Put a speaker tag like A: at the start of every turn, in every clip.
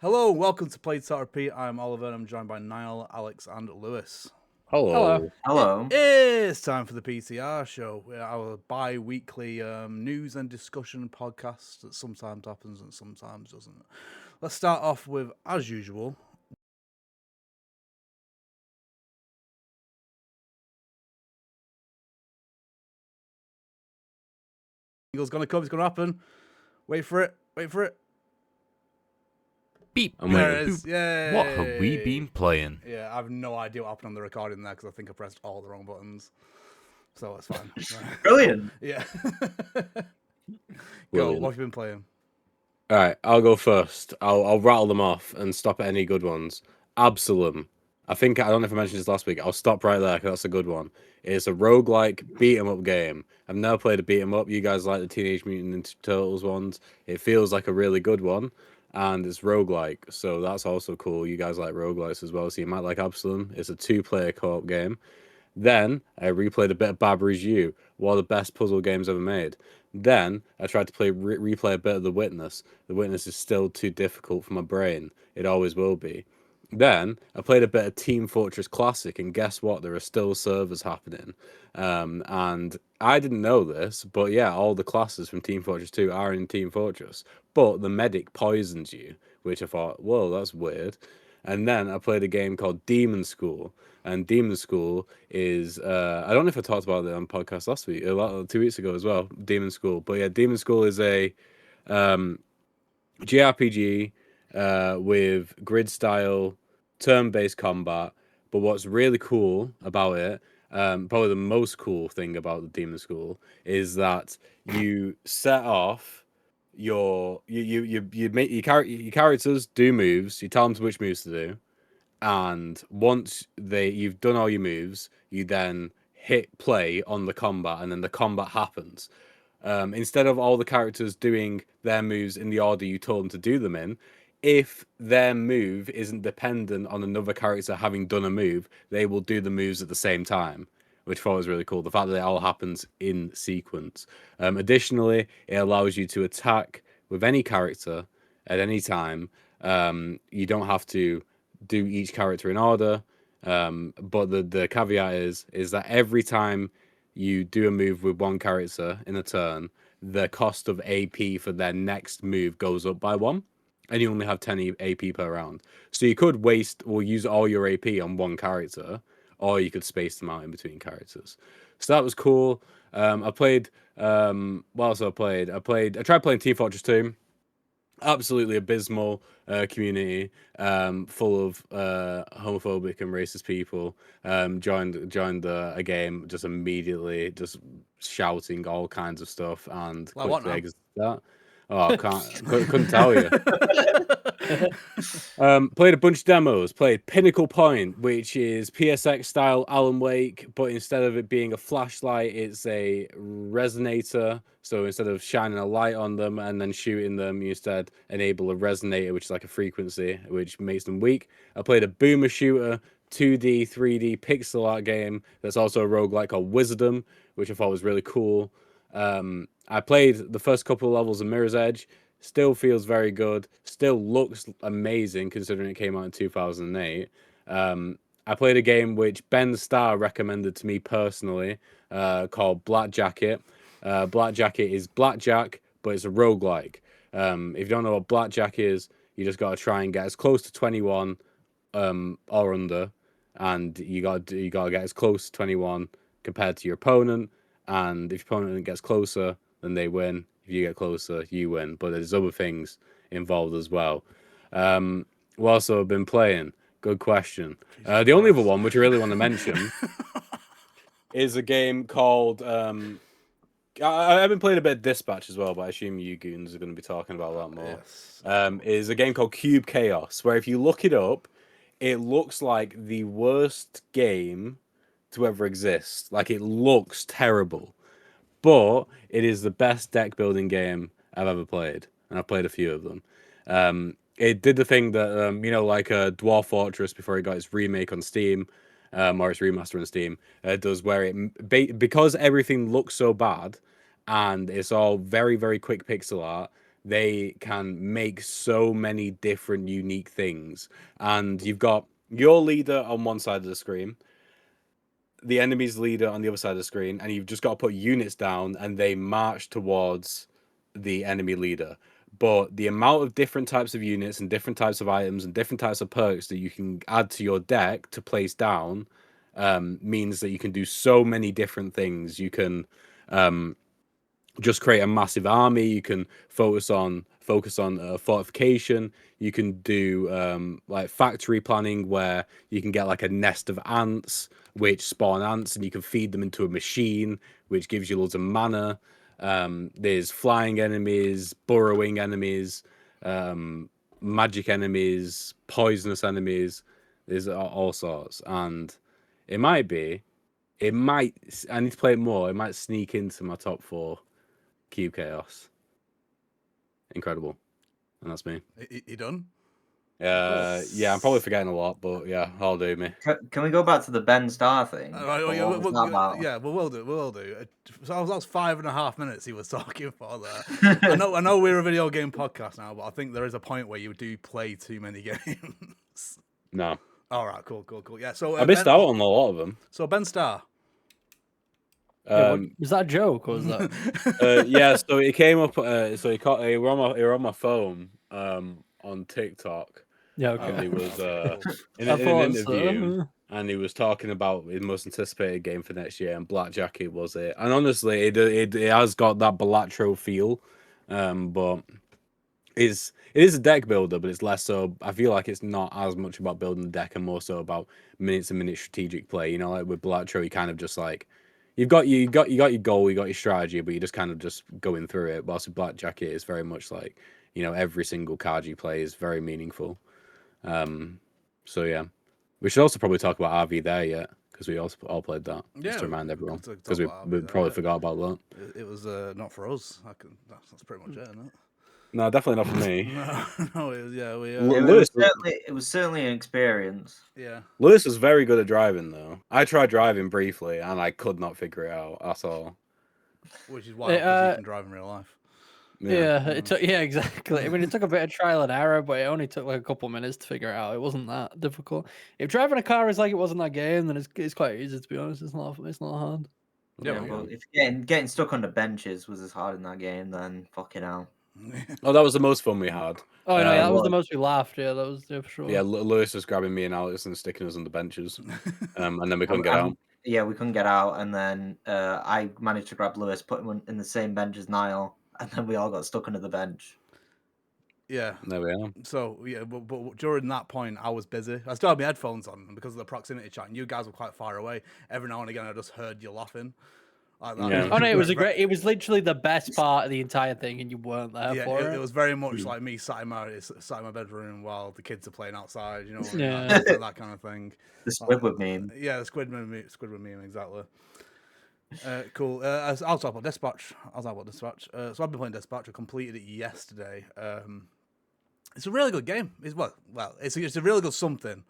A: Hello, welcome to PTR. I'm Oliver and I'm joined by Niall, Alex, and Lewis.
B: Hello.
C: Hello.
A: It's time for the PTR show, our bi-weekly news and discussion podcast that sometimes happens and sometimes doesn't. Let's start off with, as usual, Eagle's gonna come, it's gonna happen. Wait for it.
B: Beep.
A: There it is. Yay.
B: What have we been playing?
A: Yeah, I have no idea what happened on the recording there because I think I pressed all the wrong buttons. So it's fine.
C: Brilliant.
A: Yeah. Go,
B: Brilliant.
A: what have you been playing?
B: All right, I'll go first. I'll rattle them off and stop at any good ones. Absalom. I don't know if I mentioned this last week. I'll stop right there because that's a good one. It's a roguelike beat 'em up game. I've never played a beat 'em up. You guys like the Teenage Mutant Ninja Turtles ones. It feels like a really good one. And it's roguelike, so that's also cool. You guys like roguelikes as well, so you might like Absalom. It's a 2-player co-op game. Then I replayed a bit of Baba's You, one of the best puzzle games ever made. Then I tried to replay a bit of The Witness. The Witness is still too difficult for my brain. It always will be. Then I played a bit of Team Fortress Classic, and guess what? There are still servers happening. And I didn't know this, but yeah, all the classes from Team Fortress 2 are in Team Fortress. But the medic poisons you, which I thought, whoa, that's weird. And then I played a game called Demon School. And Demon School is I don't know if I talked about it on podcast last week, 2 weeks ago as well. Demon School, but yeah, Demon School is a JRPG with grid style, turn-based combat. But what's really cool about it, probably the most cool thing about the Demon School, is that you set off you make your characters do moves. You tell them which moves to do, and once you've done all your moves, you then hit play on the combat, and then the combat happens. Instead of all the characters doing their moves in the order you told them to do them in, if their move isn't dependent on another character having done a move, they will do the moves at the same time, which I thought was really cool. The fact that it all happens in sequence. Additionally, it allows you to attack with any character at any time. You don't have to do each character in order. But the caveat is that every time you do a move with one character in a turn, the cost of AP for their next move goes up by 1, and you only have 10 AP per round. So you could waste or use all your AP on one character, or you could space them out in between characters. So that was cool. I played. What else I played? I tried playing Team Fortress 2. Absolutely abysmal community, full of homophobic and racist people. Joined a game just immediately, just shouting all kinds of stuff, and
A: Like what
B: quickly
A: now?
B: exited that. Oh, I couldn't tell you. Played a bunch of demos. Played Pinnacle Point, which is PSX style Alan Wake, but instead of it being a flashlight, it's a resonator. So instead of shining a light on them and then shooting them, you instead enable a resonator, which is like a frequency, which makes them weak. I played a boomer shooter, 2D, 3D pixel art game that's also a roguelike called Wisdom, which I thought was really cool. I played the first couple of levels of Mirror's Edge. Still feels very good. Still looks amazing considering it came out in 2008. I played a game which Ben Starr recommended to me personally called Black Jacket. Black Jacket is Blackjack, but it's a roguelike. If you don't know what Blackjack is, you just got to try and get as close to 21 or under, and you got to get as close to 21 compared to your opponent. And if your opponent gets closer, then they win. If you get closer, you win. But there's other things involved as well. What else have I been playing? Good question. The only other one which I really want to mention is a game called. I've been playing a bit of Dispatch as well, but I assume you goons are going to be talking about that more.
A: Yes.
B: Is a game called Cube Chaos, where if you look it up, it looks like the worst game to ever exist. Like, it looks terrible. But it is the best deck building game I've ever played, and I've played a few of them. It did the thing that like Dwarf Fortress before it got its remake on Steam, or its remaster on Steam, does, where it because everything looks so bad, and it's all very very quick pixel art. they can make so many different unique things. And you've got your leader on one side of the screen, the enemy's leader on the other side of the screen, and you've just got to put units down and they march towards the enemy leader. But the amount of different types of units and different types of items and different types of perks that you can add to your deck to place down means that you can do so many different things. You can just create a massive army. You can focus on fortification. You can do like factory planning, where you can get like a nest of ants which spawn ants, and you can feed them into a machine which gives you loads of mana. There's flying enemies, burrowing enemies, magic enemies, poisonous enemies. There's all sorts, and it might. I need to play it more. It might sneak into my top 4 Cube Chaos. Incredible. And that's me.
A: You done?
B: Yeah, I'm probably forgetting a lot, but yeah, I'll do me.
C: Can we go back to the Ben Starr thing?
A: Yeah,
C: What was that about?
A: yeah, we'll do. So that was 5.5 minutes he was talking for there. I know we're a video game podcast now, but I think there is a point where you do play too many games.
B: No.
A: All right, cool. Yeah, so
B: I missed out on a lot of them.
A: So Ben Starr.
D: Was that a joke or was that?
B: Yeah, so it came up. So he were on my phone on TikTok.
D: Yeah, okay.
B: And he was in an interview, and he was talking about his most anticipated game for next year, and Black Jacket was it. And honestly, it has got that Balatro feel, but it is a deck builder, but it's less so. I feel like it's not as much about building the deck and more so about minutes and minute strategic play. You know, like with Balatro, you kind of just like you got your goal, you got your strategy, but you're just kind of just going through it. Whilst with Black Jacket, is very much like, you know, every single card you play is very meaningful. So yeah, we should also probably talk about RV there yet, because we also all played that. Just to remind everyone, because we probably forgot about that.
A: It was not for us. That's pretty much it, isn't it?
B: No, definitely not for me.
A: No, it was, yeah,
C: it was certainly an experience.
A: Yeah,
B: Lewis was very good at driving, though. I tried driving briefly, and I could not figure it out at all.
A: Which is why you can drive in real life.
D: Yeah, it took. Yeah, exactly. I mean, it took a bit of trial and error, but it only took like a couple of minutes to figure it out. It wasn't that difficult. If driving a car is like it was in that game, then it's quite easy, to be honest. It's not hard.
C: Yeah, well, if getting stuck on the benches was as hard in that game, then fucking hell.
B: Oh, that was the most fun we had.
D: Oh no, that was the most we laughed. Yeah, that was for sure.
B: Yeah, Lewis was grabbing me and Alex and sticking us on the benches, and then we couldn't get out.
C: Yeah, we couldn't get out, and then I managed to grab Lewis, put him in the same bench as Niall, and then we all got stuck under the bench.
A: Yeah,
B: there we are.
A: So yeah, but during that point, I was busy. I still had my headphones on, and because of the proximity chat, and you guys were quite far away. Every now and again, I just heard you laughing. Like that.
B: Yeah.
D: Oh no, it was literally the best part of the entire thing, and you weren't there for it.
A: It was very much like me sat in my bedroom while the kids are playing outside. You know, that kind of thing.
C: The Squidward meme.
A: Yeah, the Squidward meme, exactly. Cool. I'll talk about Dispatch. So I've been playing Dispatch. I completed it yesterday. It's a really good game. It's a really good something.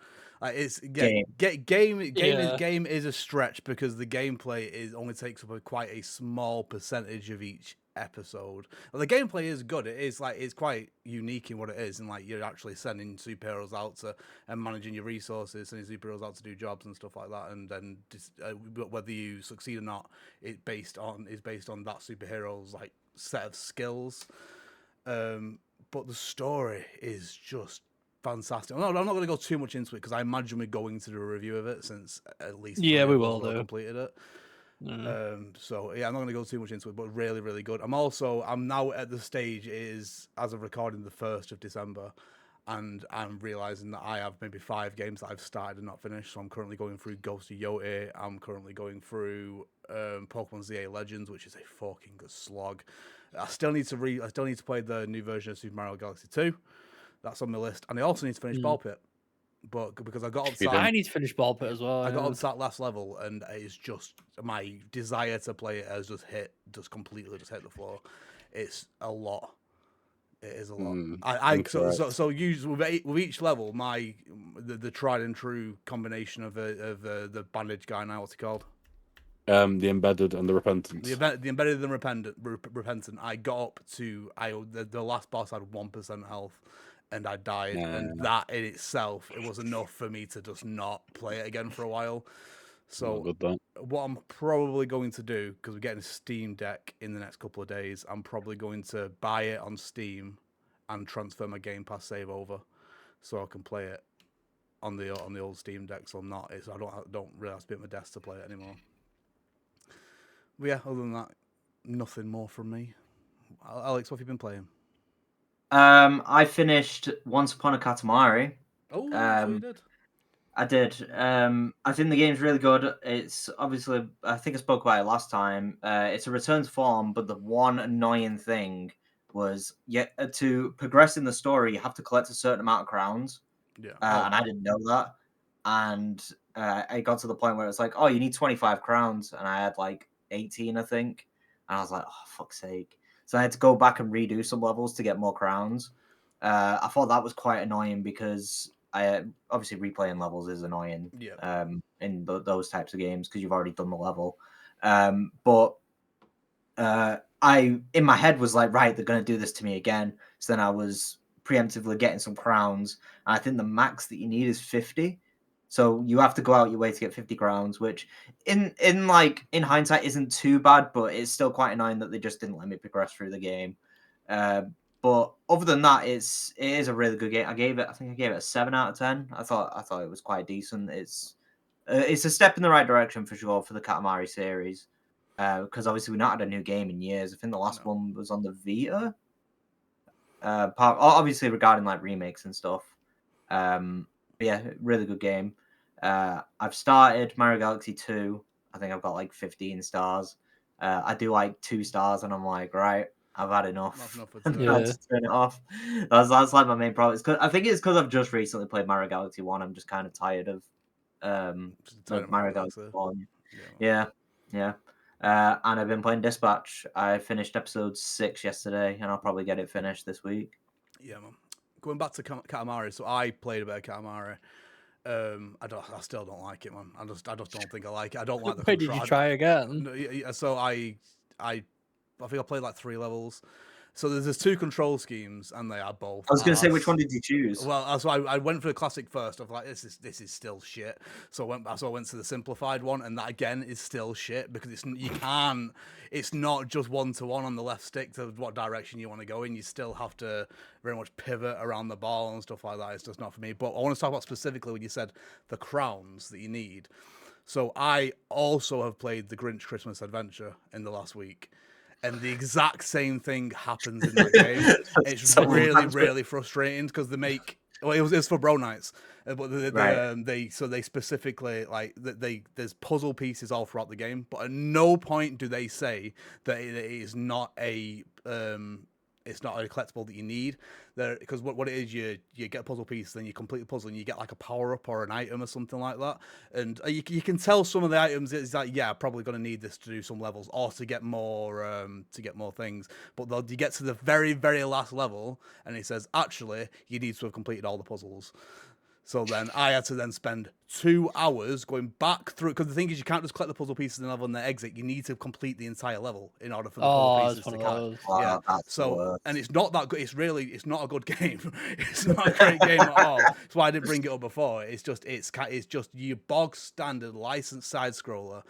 A: Game is a stretch because the gameplay only takes up quite a small percentage of each episode. Well, the gameplay is good. It's quite unique in what it is, and like you're actually sending superheroes out and managing your resources, sending superheroes out to do jobs and stuff like that, and then whether you succeed or not, is based on that superhero's like set of skills. But the story is just fantastic. I'm not going to go too much into it because I imagine we're going to do a review of it, since at least
D: we will do.
A: Completed it. So yeah, I'm not going to go too much into it, but really, really good. I'm now at the stage as of recording the 1st of December, and I'm realizing that I have maybe 5 games that I've started and not finished. So I'm currently going through Ghost of Yote. I'm currently going through Pokemon ZA Legends, which is a fucking good slog. I still need to play the new version of Super Mario Galaxy 2. That's on my list, and I also need to finish Ball Pit. But because I got up to
D: I need to finish Ball Pit as well.
A: I got up to that last level, and it's just my desire to play it has just completely hit the floor. It's a lot. It is a lot. So usually with each level, the tried and true combination of the bandage guy now, what's he called?
B: The embedded and the repentant.
A: The embedded and repentant. I got up to the last boss had 1% health, and I died. And that in itself, it was enough for me to just not play it again for a while. So what I'm probably going to do, because we're getting a Steam Deck in the next couple of days, I'm probably going to buy it on Steam and transfer my Game Pass save over, so I can play it on the old Steam Deck. So I don't really have to be at my desk to play it anymore. But yeah, other than that, nothing more from me. Alex, what have you been playing?
C: I finished Once Upon a Katamari.
A: Oh, so you did.
C: I did. I think the game's really good. It's obviously, I think I spoke about it last time. It's a return to form, but the one annoying thing was to progress in the story, you have to collect a certain amount of crowns.
A: Yeah.
C: And I didn't know that. And I got to the point where it's like, oh, you need 25 crowns. And I had like 18, I think. And I was like, oh, fuck's sake. So I had to go back and redo some levels to get more crowns. I thought that was quite annoying because obviously replaying levels is annoying in those types of games because you've already done the level. But I, in my head, was like, right, they're going to do this to me again. So then I was preemptively getting some crowns. And I think the max that you need is 50. So you have to go out your way to get 50 crowns, which in hindsight isn't too bad, but it's still quite annoying that they just didn't let me progress through the game. But other than that, it is a really good game. I think I gave it a 7 out of 10. I thought it was quite decent. It's a step in the right direction for sure for the Katamari series. Because obviously we've not had a new game in years. I think the last one was on the Vita. Obviously regarding like remakes and stuff. But yeah, really good game. I've started Mario Galaxy 2. I think I've got like 15 stars. I do like 2 stars, and I'm like, right, I've had enough. I'm trying to turn it off. That's like my main problem. I think it's because I've just recently played Mario Galaxy 1. I'm just kind of tired of Mario Galaxy 1. Yeah. And I've been playing Dispatch. I finished episode 6 yesterday, and I'll probably get it finished this week.
A: Yeah, man. Going back to Katamari, so I played a bit of Katamari. I still don't like it, man. I just don't think I like it. I don't like the
D: control. Did you try again?
A: So I think I played like 3 levels. So there's 2 control schemes, and they are both.
C: I was going to say, which one did you choose?
A: Well, so I went for the classic first. I was like, this is still shit. So I went to the simplified one, and that again is still shit because it's not just 1-to-1 on the left stick to what direction you want to go in. You still have to very much pivot around the ball and stuff like that. It's just not for me. But I want to talk about specifically when you said the crowns that you need. So I also have played the Grinch Christmas Adventure in the last week. And the exact same thing happens in that game. It's really frustrating because they make. Well, it was for Bro Nights, but they specifically there's puzzle pieces all throughout the game, but at no point do they say that it is not a collectible that you need there, because what it is, you get a puzzle piece, then you complete the puzzle and you get like a power up or an item or something like that, and you can tell some of the items is like, yeah, probably going to need this to do some levels or to get more things, but you get to the very last level and it says actually you need to have completed all the puzzles. So then I had to then spend 2 hours going back through, because the thing is, you can't just collect the puzzle pieces in the level and then exit. You need to complete the entire level in order for the puzzle pieces to catch. Yeah. So, and it's not that good. It's not a good game. It's not a great game at all. That's why I didn't bring it up before. It's just your bog standard licensed side scroller.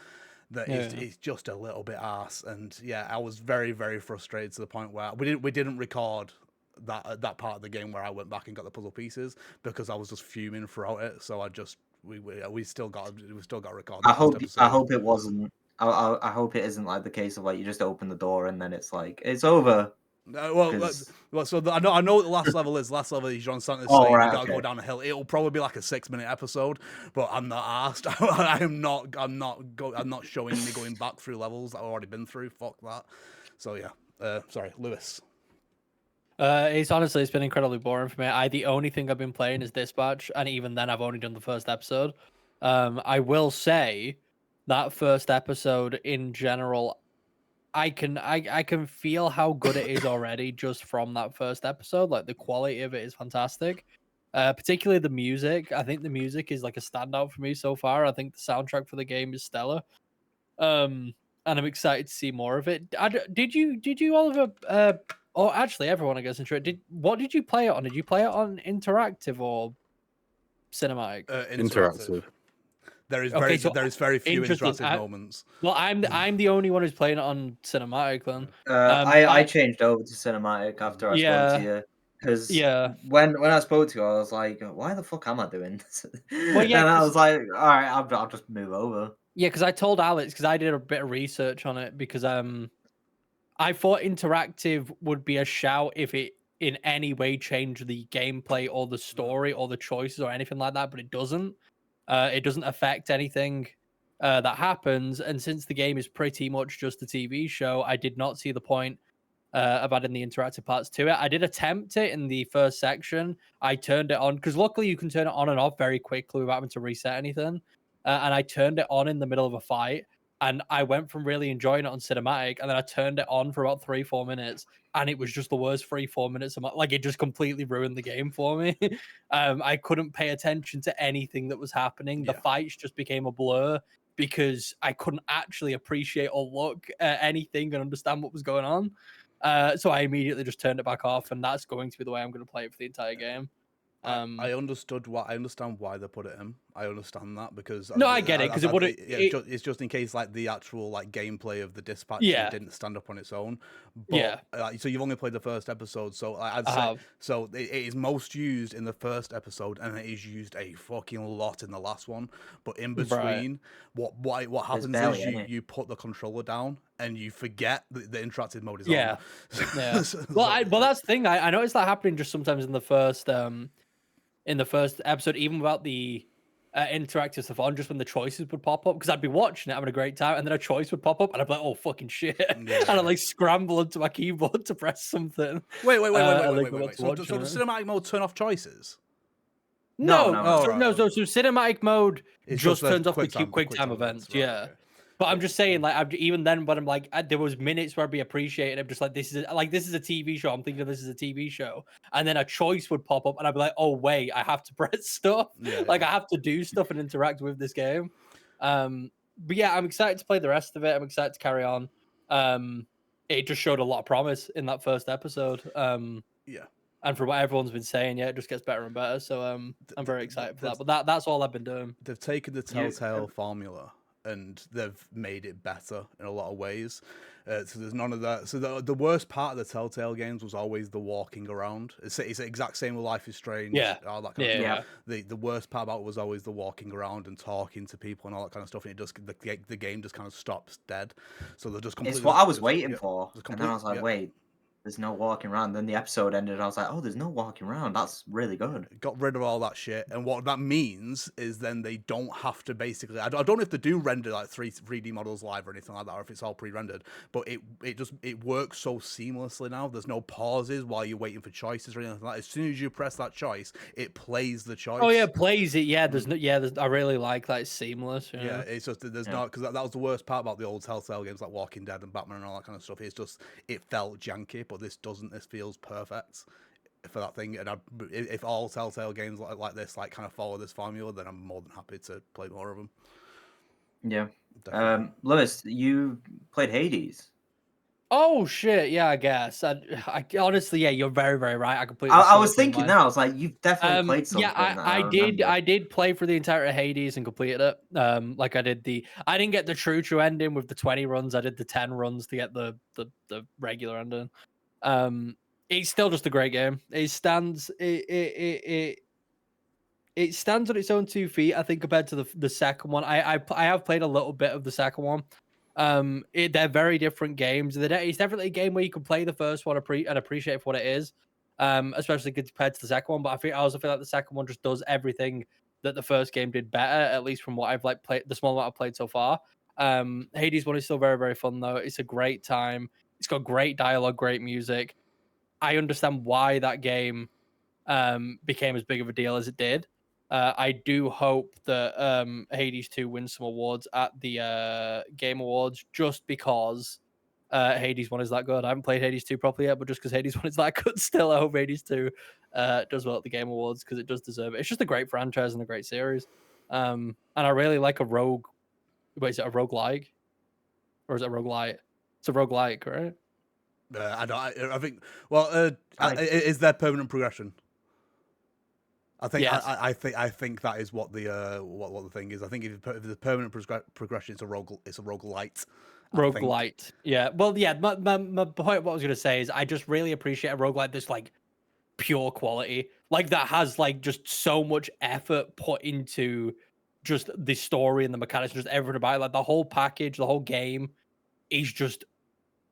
A: It's just a little bit arse. And yeah, I was very frustrated to the point where we didn't record that part of the game where I went back and got the puzzle pieces because I was just fuming throughout it. So we still got to record.
C: I hope it wasn't. I hope it isn't like the case of like you just open the door and then it's like it's over.
A: I know what the last level is. Last level is John Santos saying you got to go down a hill. It'll probably be like a 6-minute episode, but I'm not asked. I'm not showing me going back through levels that I've already been through. Fuck that. So yeah. Sorry, Lewis.
D: It's been incredibly boring for me. The only thing I've been playing is Dispatch, and even then I've only done the first episode. I will say that first episode in general, I can feel how good it is already just from that first episode. Like the quality of it is fantastic. Particularly the music. I think the music is like a standout for me so far. I think the soundtrack for the game is stellar. And I'm excited to see more of it. Did you Oliver? Or actually, everyone I guess into it. What did you play it on? Did you play it on interactive or cinematic?
B: Interactive.
A: There is
D: Okay, so
A: there is very few
D: interesting.
A: interactive moments.
D: Well, I'm the only one who's playing it on cinematic then.
C: I changed over to cinematic after I spoke to
D: Yeah.
C: you. Because
D: Yeah.
C: when I spoke to you, I was like, why the fuck am I doing this?
D: Well, yeah,
C: and I
D: 'cause-
C: was like, all right, I'll just move over.
D: Yeah, because I told Alex because I did a bit of research on it because I thought interactive would be a shout if it in any way changed the gameplay or the story or the choices or anything like that, but it doesn't. It doesn't affect anything that happens. And since the game is pretty much just a TV show, I did not see the point of adding the interactive parts to it. I did attempt it in the first section. I turned it on because luckily you can turn it on and off very quickly without having to reset anything. And I turned it on in the middle of a fight. And I went from really enjoying it on cinematic, and then I turned it on for about 3-4 minutes, and it was just the worst 3-4 minutes of my, like, it just completely ruined the game for me. I couldn't pay attention to anything that was happening. The fights just became a blur because I couldn't actually appreciate or look at anything and understand what was going on. So I immediately just turned it back off, and that's going to be the way I'm going to play it for the entire game.
A: I understood I understand why they put it in. I understand that because
D: no, I get it because it would.
A: It's just in case like the actual like gameplay of the dispatch didn't stand up on its own. But, so you've only played the first episode, so I'd say so it is most used in the first episode, and it is used a fucking lot in the last one. But in between, what happens is you put the controller down and you forget that the interactive mode is on.
D: Yeah. Well, that's the thing. I noticed that happening just sometimes in the first episode, even without the interactive stuff on, just when the choices would pop up, because I'd be watching it, having a great time, and then a choice would pop up, and I'd be like, "Oh fucking shit!" And I'd like scramble into my keyboard to press something.
A: Wait. So does cinematic mode turn off choices?
D: No. So cinematic mode just turns off the quick time events.
A: Right,
D: yeah.
A: okay.
D: But I'm just saying, like, even then, but I'm like, there was minutes where I'd be appreciating. I'm just like, this is a TV show. I'm thinking of this as a TV show, and then a choice would pop up, and I'd be like, oh wait, I have to press stuff. I have to do stuff and interact with this game. But yeah, I'm excited to play the rest of it. I'm excited to carry on. It just showed a lot of promise in that first episode. And for what everyone's been saying, it just gets better and better. So I'm very excited for that. But that's all I've been doing.
A: They've taken the Telltale formula and they've made it better in a lot of ways. So there's none of that. So the worst part of the Telltale games was always the walking around. It's the exact same with Life is Strange. All that kind of stuff. The worst part about it was always the walking around and talking to people and all that kind of stuff. And it just the game just kind of stops dead. So they're just completely.
C: It's what I was waiting for, and then I was like, wait. There's no walking around. Then the episode ended, and I was like, oh, there's no walking around. That's really good.
A: Got rid of all that shit. And what that means is then they don't have to basically... I don't know if they do render like 3D models live or anything like that, or if it's all pre-rendered, but it works so seamlessly now. There's no pauses while you're waiting for choices or anything like that. As soon as you press that choice, it plays the choice.
D: Oh, yeah, plays it. Yeah, there's no... I really like that. It's seamless.
A: Yeah, it's just... There's not... Because that was the worst part about the old Telltale games like Walking Dead and Batman and all that kind of stuff. It's just... It felt janky. But this doesn't. This feels perfect for that thing. And if all Telltale games like this like kind of follow this formula, then I'm more than happy to play more of them.
C: Yeah. Lewis, you played Hades.
D: Oh shit! Yeah, I guess. I honestly, yeah, you're very, very right. I completely.
C: I was thinking now. I was like, you've definitely played something.
D: Yeah, I did. I did play for the entire Hades and completed it. Like I did I didn't get the true ending with the 20 runs. I did the 10 runs to get the regular ending. It's still just a great game. It stands. It stands on its own 2 feet. I think compared to the second one. I have played a little bit of the second one. They're very different games. It's definitely a game where you can play the first one and appreciate it for what it is, especially compared to the second one. But I also feel like the second one just does everything that the first game did better, at least from what I've played, the small amount I've played so far. Hades 1 is still very, very fun though. It's a great time. It's got great dialogue, great music. I understand why that game became as big of a deal as it did. I do hope that Hades 2 wins some awards at the Game Awards just because Hades 1 is that good. I haven't played Hades 2 properly yet, but just because Hades 1 is that good still, I hope Hades 2 does well at the Game Awards because it does deserve it. It's just a great franchise and a great series. And I really like a rogue... Wait, is it a roguelike? or is it a roguelite? It's a roguelike, right?
A: I don't. I think. Well, is there permanent progression? I think.
D: Yes.
A: I think that is what the what the thing is. I think if there's permanent progression, it's a roguelite.
D: Roguelite. Yeah. Well, yeah. My point. What I was gonna say is, I just really appreciate a roguelite that's like pure quality, like that has like just so much effort put into just the story and the mechanics, just everything about it. Like the whole package, the whole game is just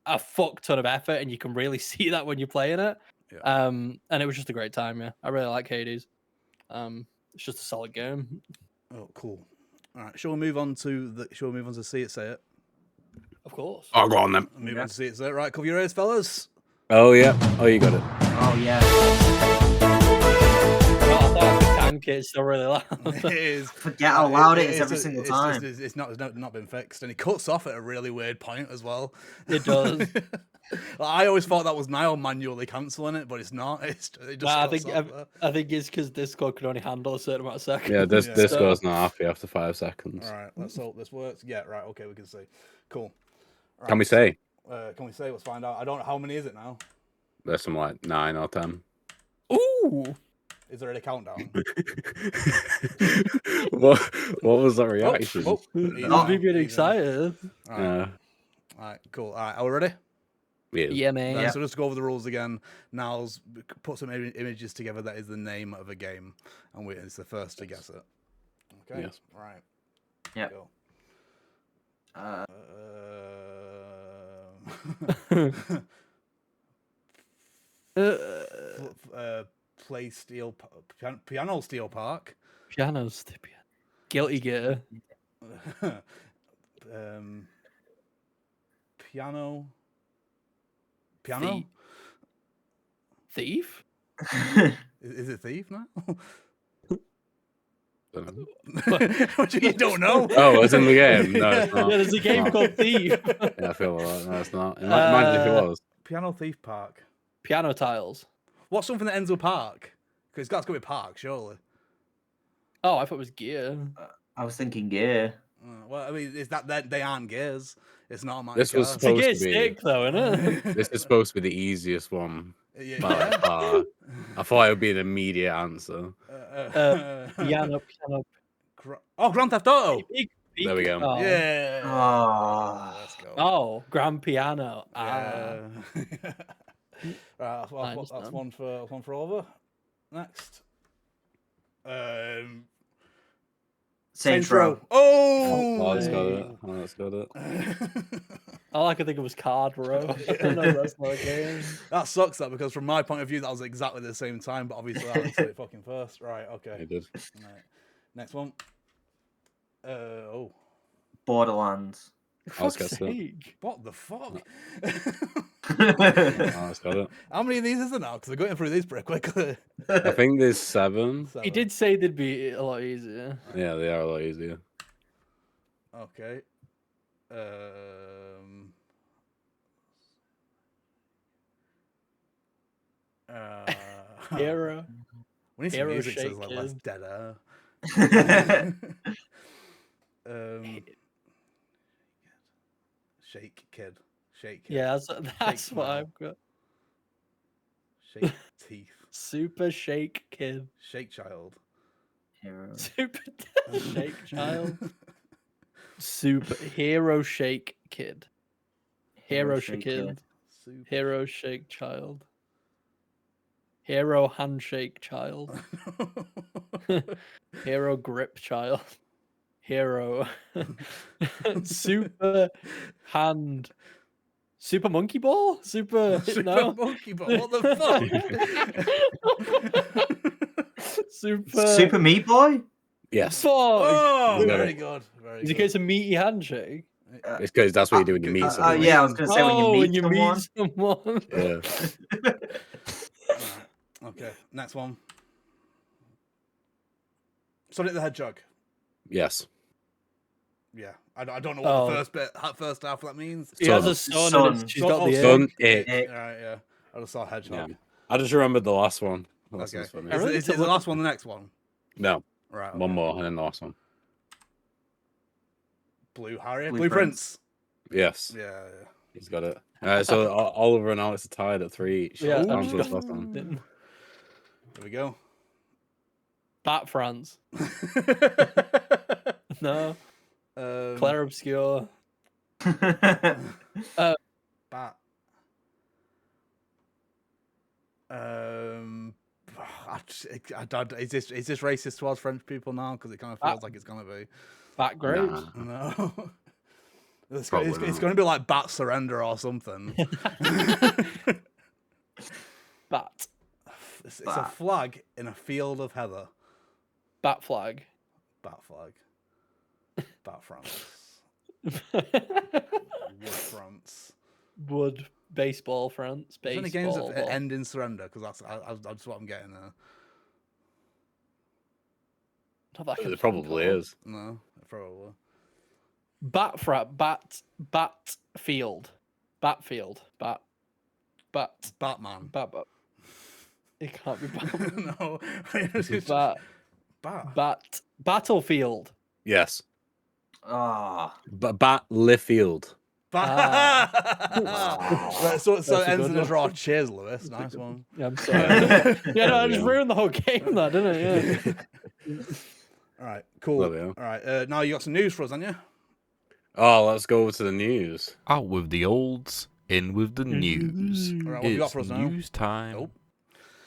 D: a fuck ton of effort, and you can really see that when you're playing it.
A: Yeah.
D: And it was just a great time. Yeah, I really like Hades. It's just a solid game.
A: Oh, cool. All right, shall we move on to See It, Say It?
D: Of course.
B: Oh, go on then.
A: Move on to See It, Say It. Right, cover your ears, fellas.
B: Oh yeah. Oh, you got it.
C: Oh yeah.
D: I thought the tank is still really loud.
A: It is.
C: Forget how loud it is every single time.
A: It's not been fixed, and it cuts off at a really weird point as well.
D: It does.
A: I always thought that was Niall manually cancelling it, but it's not. It just
D: Well,
A: cuts off there.
D: I think it's because Discord can only handle a certain amount of seconds.
B: Yeah, this
A: Yeah.
B: goes not happy after 5 seconds.
A: All right, let's hope this works. Yeah, right. Okay, we can see. Cool. Right,
B: Can we say?
A: Can we say? Let's find out. I don't know how many is it now.
B: There's some like 9 or 10.
D: Ooh.
A: Is there any countdown?
B: what was that reaction?
A: Oh,
D: I'm getting excited.
A: All right. All right, cool. All right, are we ready?
D: Yeah, man.
A: Right, so just go over the rules again. Niall's put some images together that is the name of a game, and it's the first to guess it. Okay.
B: Yes.
A: Right.
C: Yep.
A: Go. Play Steel Piano Steel Park.
D: Piano's Guilty Gear.
A: Piano.
D: Thief?
A: Is it Thief now?
B: Don't
A: You don't know?
B: Oh, it's in the game. No, it's not.
D: Yeah, there's a game called Thief.
B: Yeah, I feel like no, it's not. Imagine if it was.
A: Piano Thief Park.
D: Piano tiles.
A: What's something that ends with park? Because it's got to be park, surely.
D: Oh, I thought it was gear.
C: I was thinking gear.
A: Well, I mean, is that they aren't gears? It's not my
B: This was
D: It's a
B: supposed
D: gear
B: to be.
D: stick, though, isn't it?
B: This is supposed to be the easiest one.
A: Yeah.
B: By far. I thought it would be an immediate answer.
D: Piano.
A: Grand Theft Auto.
B: There we go.
D: Oh.
A: Yeah.
C: Oh.
A: Let's go.
D: Oh, grand piano.
A: Yeah. Right,
D: I
A: that's
D: understand.
A: one for over. Next.
C: Saints Row.
A: Oh,
B: Oh, that's got it. Oh, that's got it.
D: All I could think of was Card Row. No, that's not a game.
A: That sucks, that, because from my point of view, that was exactly the same time, but obviously I said it fucking first. Right, okay.
B: It did.
A: Right. Next one.
C: Borderlands.
B: I was
D: Fuck's
B: gonna say.
D: sake.
A: What the fuck?
B: Oh, that's got it.
A: How many of these is there now? Because we're going through these pretty quickly.
B: I think there's 7.
D: He did say they'd be a lot easier.
B: Yeah, they are a lot easier.
A: Okay.
D: Hero.
A: We need some
D: Hero
A: music so it's like
D: Shake
A: less
D: Kid.
A: dead air. Shake Kid. Shake Kid.
D: Yeah, that's
A: Shake
D: what
A: Smile.
D: I've got.
A: Shake Teeth.
D: Super Shake Kid.
A: Shake Child.
C: Hero.
D: Super Shake Child. Super Hero Shake Kid. Hero Shake Kid.
A: Super.
D: Hero Shake Child. Hero Handshake Child. Hero Grip Child. Hero Super Hand. Super Monkey Ball? Super
A: Monkey Ball. What the fuck?
C: Super Meat Boy?
B: Yes.
D: Fuck.
A: Oh,
B: You got
A: very
B: it.
A: good. Very
D: Is it
A: good.
D: case of meaty handshake?
B: It's because that's what you do when you meet someone.
C: Yeah, I was going to say when you meet someone.
D: When you
B: Yeah.
A: Right. Okay, next one. Sonic the Hedgehog.
B: Yes.
A: Yeah, I don't know what
D: Oh.
A: the first half of that means.
D: He has
B: Son.
D: a son,
C: Son.
D: and she's got the
B: Son,
D: egg.
B: it.
C: Ick.
A: Right, yeah. I just saw Hedgehog.
B: I just remembered the last one. The last
A: Okay.
B: one's funny.
D: I really
A: Is
D: need to
A: the
D: look-
A: last one the next one?
B: No,
A: Right.
B: one
A: okay.
B: more and then the last one.
A: Blue Harry.
C: Blue
A: Blue Prince.
B: Yes,
A: Yeah.
B: he's got it. So Oliver and Alex are tied at 3 each.
D: Yeah,
A: Ooh.
D: I've
B: Down to
D: just
B: the last
D: got
B: one.
D: in.
A: There we go.
D: Bat France. No. Claire Obscure.
A: Bat. Is this racist towards French people now? Because it kind of feels like it's gonna be.
D: Bat Grapes.
B: Nah.
A: No. It's
B: Probably
A: going
B: not.
A: to be like Bat Surrender or something.
D: Bat.
A: It's a flag in a field of heather.
D: Bat flag.
A: Bat flag. Bat France. Wood France.
D: Wood. Baseball France.
A: Is there any
D: Baseball.
A: games that end in surrender? Because that's what I'm getting there.
D: Not that I can
B: It
D: think
B: probably
D: of.
B: is.
A: No, probably.
D: Bat field. Batfield. Bat.
A: Batman.
D: Bat. It can't be Batman.
A: No.
D: Bat. Battlefield.
B: Yes.
C: Ah.
B: Battlefield.
A: Right, so it
D: That's a
A: ends
D: good
A: in a
D: one.
A: draw. Cheers, Lewis. Nice one.
D: Yeah, I'm sorry. Yeah, no, I just ruined the whole game, that didn't it? Yeah.
A: All right, cool.
B: There we are.
A: All right, now you got some news for us, haven't you?
B: Oh, let's go over to the news.
E: Out with the olds, in with the news.
A: All right, what have you got
E: It's
A: for us now?
E: news time.
A: Nope.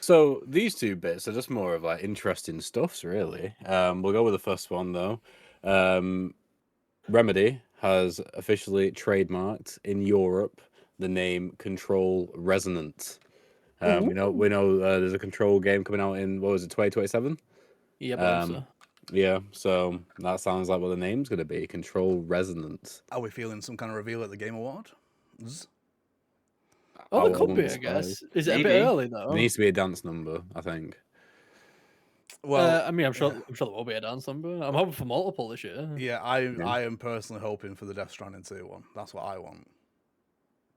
B: So these two bits are just more of like interesting stuffs, really. We'll go with the first one though. Remedy has officially trademarked in Europe the name Control Resonant. We know there's a Control game coming out in, what was it, 2027?
D: Yeah, but so.
B: Yeah, so that sounds like what the name's going to be, Control Resonant.
A: Are we feeling some kind of reveal at the Game Award?
D: Oh,
B: I
D: there could be,
B: wouldn't
D: I guess.
B: surprise.
D: Is it a
C: Maybe.
D: bit early though?
B: There needs to be a dance number, I think.
A: Well,
D: I mean, I'm sure there will be a dance number. I'm hoping for multiple this year.
A: yeah, I am personally hoping for the Death Stranding 2 one. That's what I want.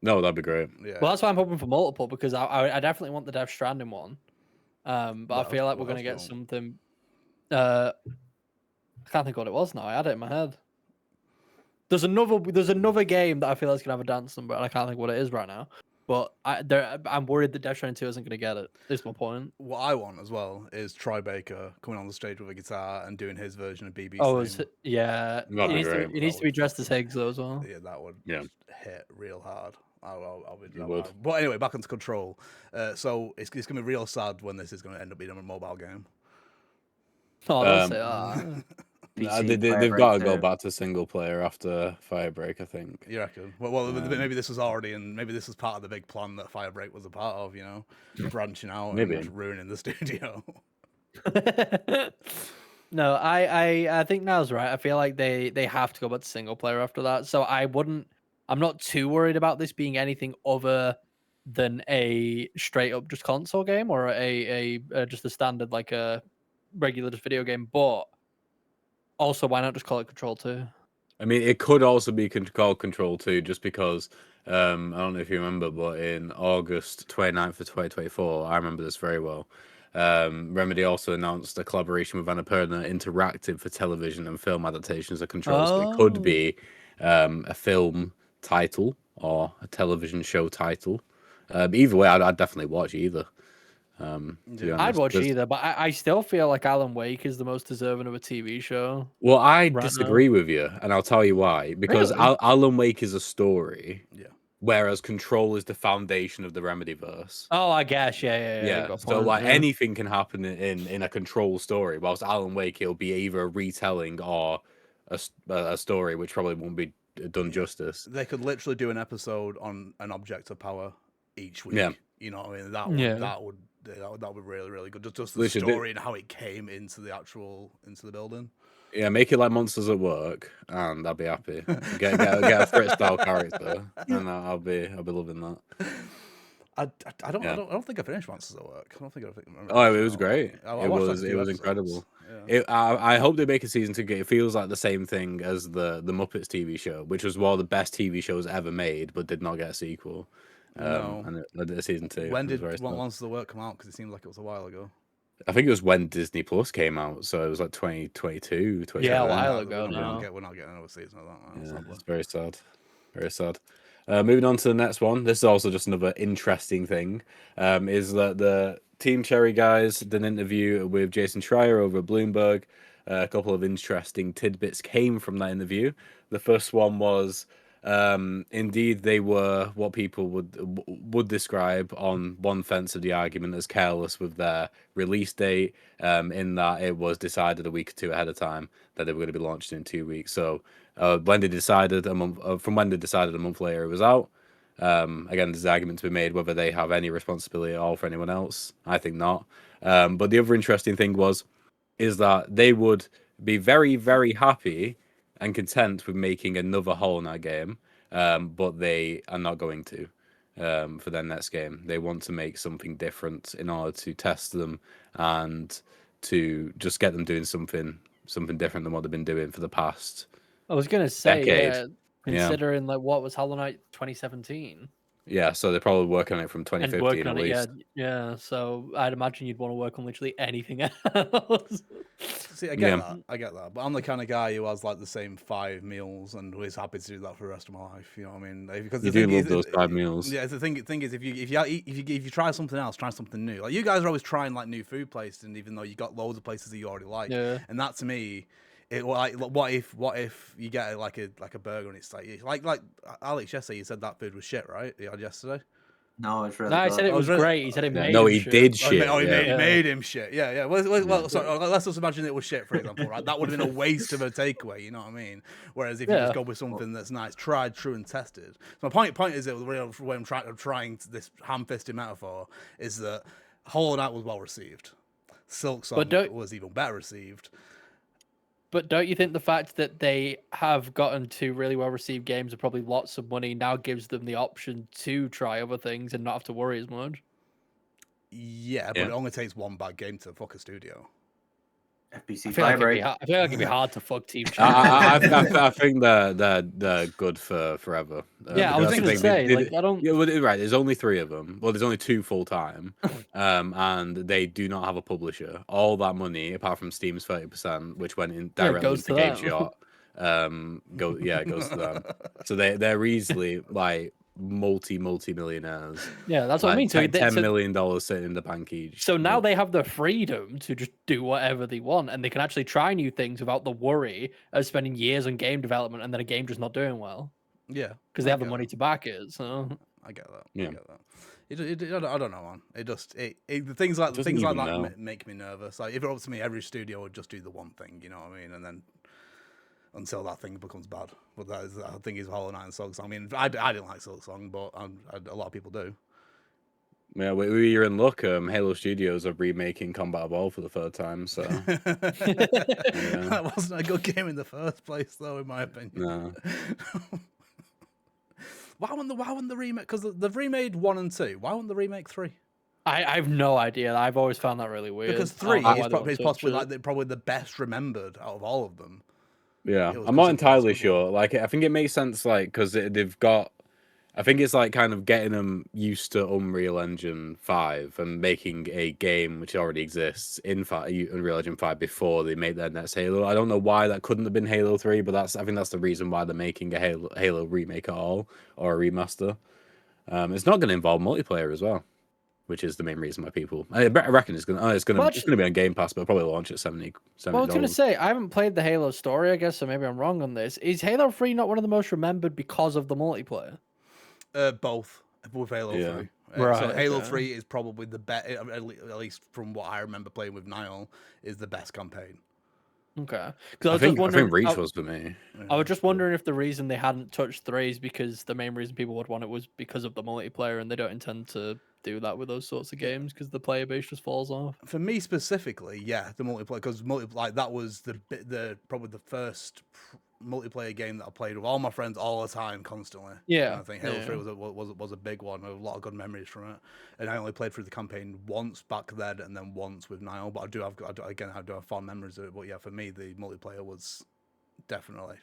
B: No, that'd be great.
A: Yeah.
D: Well, that's why I'm hoping for multiple, because I definitely want the Death Stranding one. But
A: What
D: I feel like
A: else-
D: we're
A: what
D: gonna
A: else
D: get
A: do you
D: something. I can't think what it was now. I had it in my head. There's another game that I feel like is gonna have a dance number, and I can't think what it is right now. But I'm worried that Death Stranding 2 isn't gonna get it. Is my point.
A: What I want as well is Troy Baker coming on the stage with a guitar and doing his version of BB's
D: Oh,
A: theme.
D: yeah.
B: That'd be
D: He
B: great.
D: needs to be dressed as Higgs though as well.
A: Yeah, that would
B: Yeah.
A: hit real hard. I'll be,
B: It would.
A: But anyway, back into Control. So it's going to be real sad when this is going to end up being a mobile game.
D: Oh, don't say that.
C: PC
B: They've got to
C: Firebreak
B: go
C: 2.
B: back to single player after Firebreak, I think.
A: You reckon? Well, maybe this was already, and maybe this was part of the big plan that Firebreak was a part of. You know, branching out
B: Maybe.
A: and ruining the studio.
D: No, I think Now's right. I feel like they have to go back to single player after that. So I'm not too worried about this being anything other than a straight up just console game or a just a standard like a regular just video game. But also, why not just call it Control 2?
B: I mean, it could also be called Control 2 just because, I don't know if you remember, but in August 29th of 2024, I remember this very well, Remedy also announced a collaboration with Annapurna Interactive for television and film adaptations of Control. So it could be a film title or a television show title. Either way, I'd definitely watch either. To be
D: I'd
B: honest,
D: watch
B: 'cause-
D: either, but I still feel like Alan Wake is the most deserving of a TV show.
B: Well, I
D: now.
B: disagree with you, and I'll tell you why. Because
D: Really?
B: Alan Wake is a story,
A: Yeah.
B: whereas Control is the foundation of the Remedyverse.
D: Oh, I guess, yeah.
B: Yeah,
D: got
B: so
D: point,
B: like
D: yeah.
B: anything can happen in a Control story, whilst Alan Wake it'll be either a retelling or a story which probably won't be done justice.
A: They could literally do an episode on an object of power each week.
B: Yeah.
A: You know what I mean? That would
D: Yeah.
A: that would be really, really good. Just the
B: Literally,
A: story and how it came into the building.
B: Yeah, make it like Monsters at Work, and I'll be happy. Get a Fritz style character, and I'll be loving that.
A: I don't think I finished Monsters at Work. I don't think I remember.
B: Oh, it was great.
A: I
B: It
A: watched, like,
B: was
A: a few
B: incredible.
A: episodes. Yeah.
B: I hope they make a season 2. It feels like the same thing as the Muppets TV show, which was one of the best TV shows ever made, but did not get a sequel.
A: No.
B: And it led to season 2.
A: When
B: It was
A: did
B: very sad.
A: Monsters at Work come out? Because it seems like it was a while ago.
B: I think it was when Disney Plus came out, so it was like 2022, 2021.
D: Yeah, a while
A: No,
D: ago
A: we're
D: now.
A: not getting another season of that.
B: Yeah,
A: Sadly.
B: it's very sad. Very sad. Moving on to the next one. This is also just another interesting thing. Is that the Team Cherry guys did an interview with Jason Schreier over at Bloomberg. A couple of interesting tidbits came from that interview. The first one was, indeed, they were what people would describe on one fence of the argument as careless with their release date, in that it was decided a week or two ahead of time that they were going to be launched in 2 weeks. So when they decided a month later, it was out. Again, there's an argument to be made whether they have any responsibility at all for anyone else. I think not. But the other interesting thing is that they would be very, very happy and content with making another Hollow Knight game, but they are not going to for their next game. They want to make something different in order to test them and to just get them doing something different than what they've been doing for the past.
D: I was gonna say,
B: decade.
D: considering like what was Hollow Knight 2017
B: Yeah, so they're probably working on it from
D: and
B: 2015
D: working
B: at
D: on it,
B: least.
D: yeah. So I'd imagine you'd want to work on literally anything else.
A: See, I get
B: Yeah.
A: that, but I'm the kind of guy who has like the same 5 meals and who is happy to do that for the rest of my life. You know what I mean? Because
B: You
A: the
B: do
A: thing
B: love
A: is,
B: those 5 meals.
A: Yeah, the thing is, if you try something else, try something new. Like you guys are always trying like new food places, and even though you got loads of places that you already like,
D: Yeah.
A: and that to me. What if you get like a burger and it's like Alex yesterday, you said that food was shit, right? You had yesterday.
C: No, it's really
D: No, I
C: good.
D: said it
A: Oh,
D: was
A: really?
D: great. He said it
B: Yeah,
D: made
B: no,
D: him
B: he
D: shit.
B: did
A: Oh,
B: shit.
A: he
B: Yeah.
A: made him shit. Yeah. Well, sorry, let's just imagine it was shit, for example, right? That would have been a waste of a takeaway, you know what I mean? Whereas if you just go with something that's nice, tried, true, and tested. So my point is that where I'm trying to, this ham-fisted metaphor is that Hollow Knight was well received. Silk Song was even better received.
D: But don't you think the fact that they have gotten 2 really well-received games and probably lots of money now gives them the option to try other things and not have to worry as much?
A: Yeah, but it only takes one bad game to fuck a studio.
C: FBC
D: I feel like
C: Firebreak.
D: I feel like it'd be hard to fuck Team
B: I
D: Cherry.
B: think they're good for forever.
D: Yeah, I was
B: because
D: gonna
B: that's the thing.
D: say, like, I don't.
B: Yeah, well, right. There's only 3 of them. Well, there's only 2 full time, and they do not have a publisher. All that money, apart from Steam's 30%, which went in directly
D: goes
B: into
D: to them.
B: GameShot, it goes to them. So they're easily like multi-millionaires.
D: Yeah, that's what I mean. So
B: $10 million sitting in the bank each.
D: So now they have the freedom to just do whatever they want, and they can actually try new things without the worry of spending years on game development and then a game just not doing well.
A: Yeah,
D: because they have the money to back it. So
A: I get that.
B: Yeah.
A: I get that. I don't know, man. The things like that make me nervous. Like if it were up to me, every studio would just do the one thing. You know what I mean? And then until that thing becomes bad. But that thing is Hollow Knight and Silk Song. I mean, I didn't like Silk Song, but a lot of people do.
B: Yeah, you're in luck. Halo Studios are remaking Combat Evolved for the 3rd time, so
A: That wasn't a good game in the first place, though, in my opinion.
B: No.
A: Why wouldn't the remake? Because they've remade 1 and 2. Why wouldn't the remake 3?
D: I have no idea. I've always found that really weird.
A: Because 3 is possibly probably the best remembered out of all of them.
B: Yeah, I'm not entirely sure. Like, I think it makes sense, like, because they've got. I think it's like kind of getting them used to Unreal Engine 5 and making a game which already exists in Unreal Engine 5 before they make their next Halo. I don't know why that couldn't have been Halo 3, but I think that's the reason why they're making a Halo remake at all or a remaster. It's not going to involve multiplayer as well, which is the main reason why people. I reckon it's going to be on Game Pass, but it'll probably launch at $70.
D: Well, I was going to say I haven't played the Halo story, I guess, so maybe I'm wrong on this. Is Halo 3 not one of the most remembered because of the multiplayer?
A: Both with Halo 3.
D: Right,
A: So Halo 3 is probably the best, at least from what I remember playing with Niall, is the best campaign.
D: Okay.
B: I think Reach was for me.
D: I was just wondering if the reason they hadn't touched 3 is because the main reason people would want it was because of the multiplayer, and they don't intend to do that with those sorts of games because the player base just falls off.
A: For me specifically, yeah, the multiplayer, because that was probably the first multiplayer game that I played with all my friends all the time, constantly.
D: Yeah,
A: and I think Halo 3 was a big one. A lot of good memories from it. And I only played through the campaign once back then, and then once with Niall. But I do have fond memories of it. But yeah, for me, the multiplayer was definitely.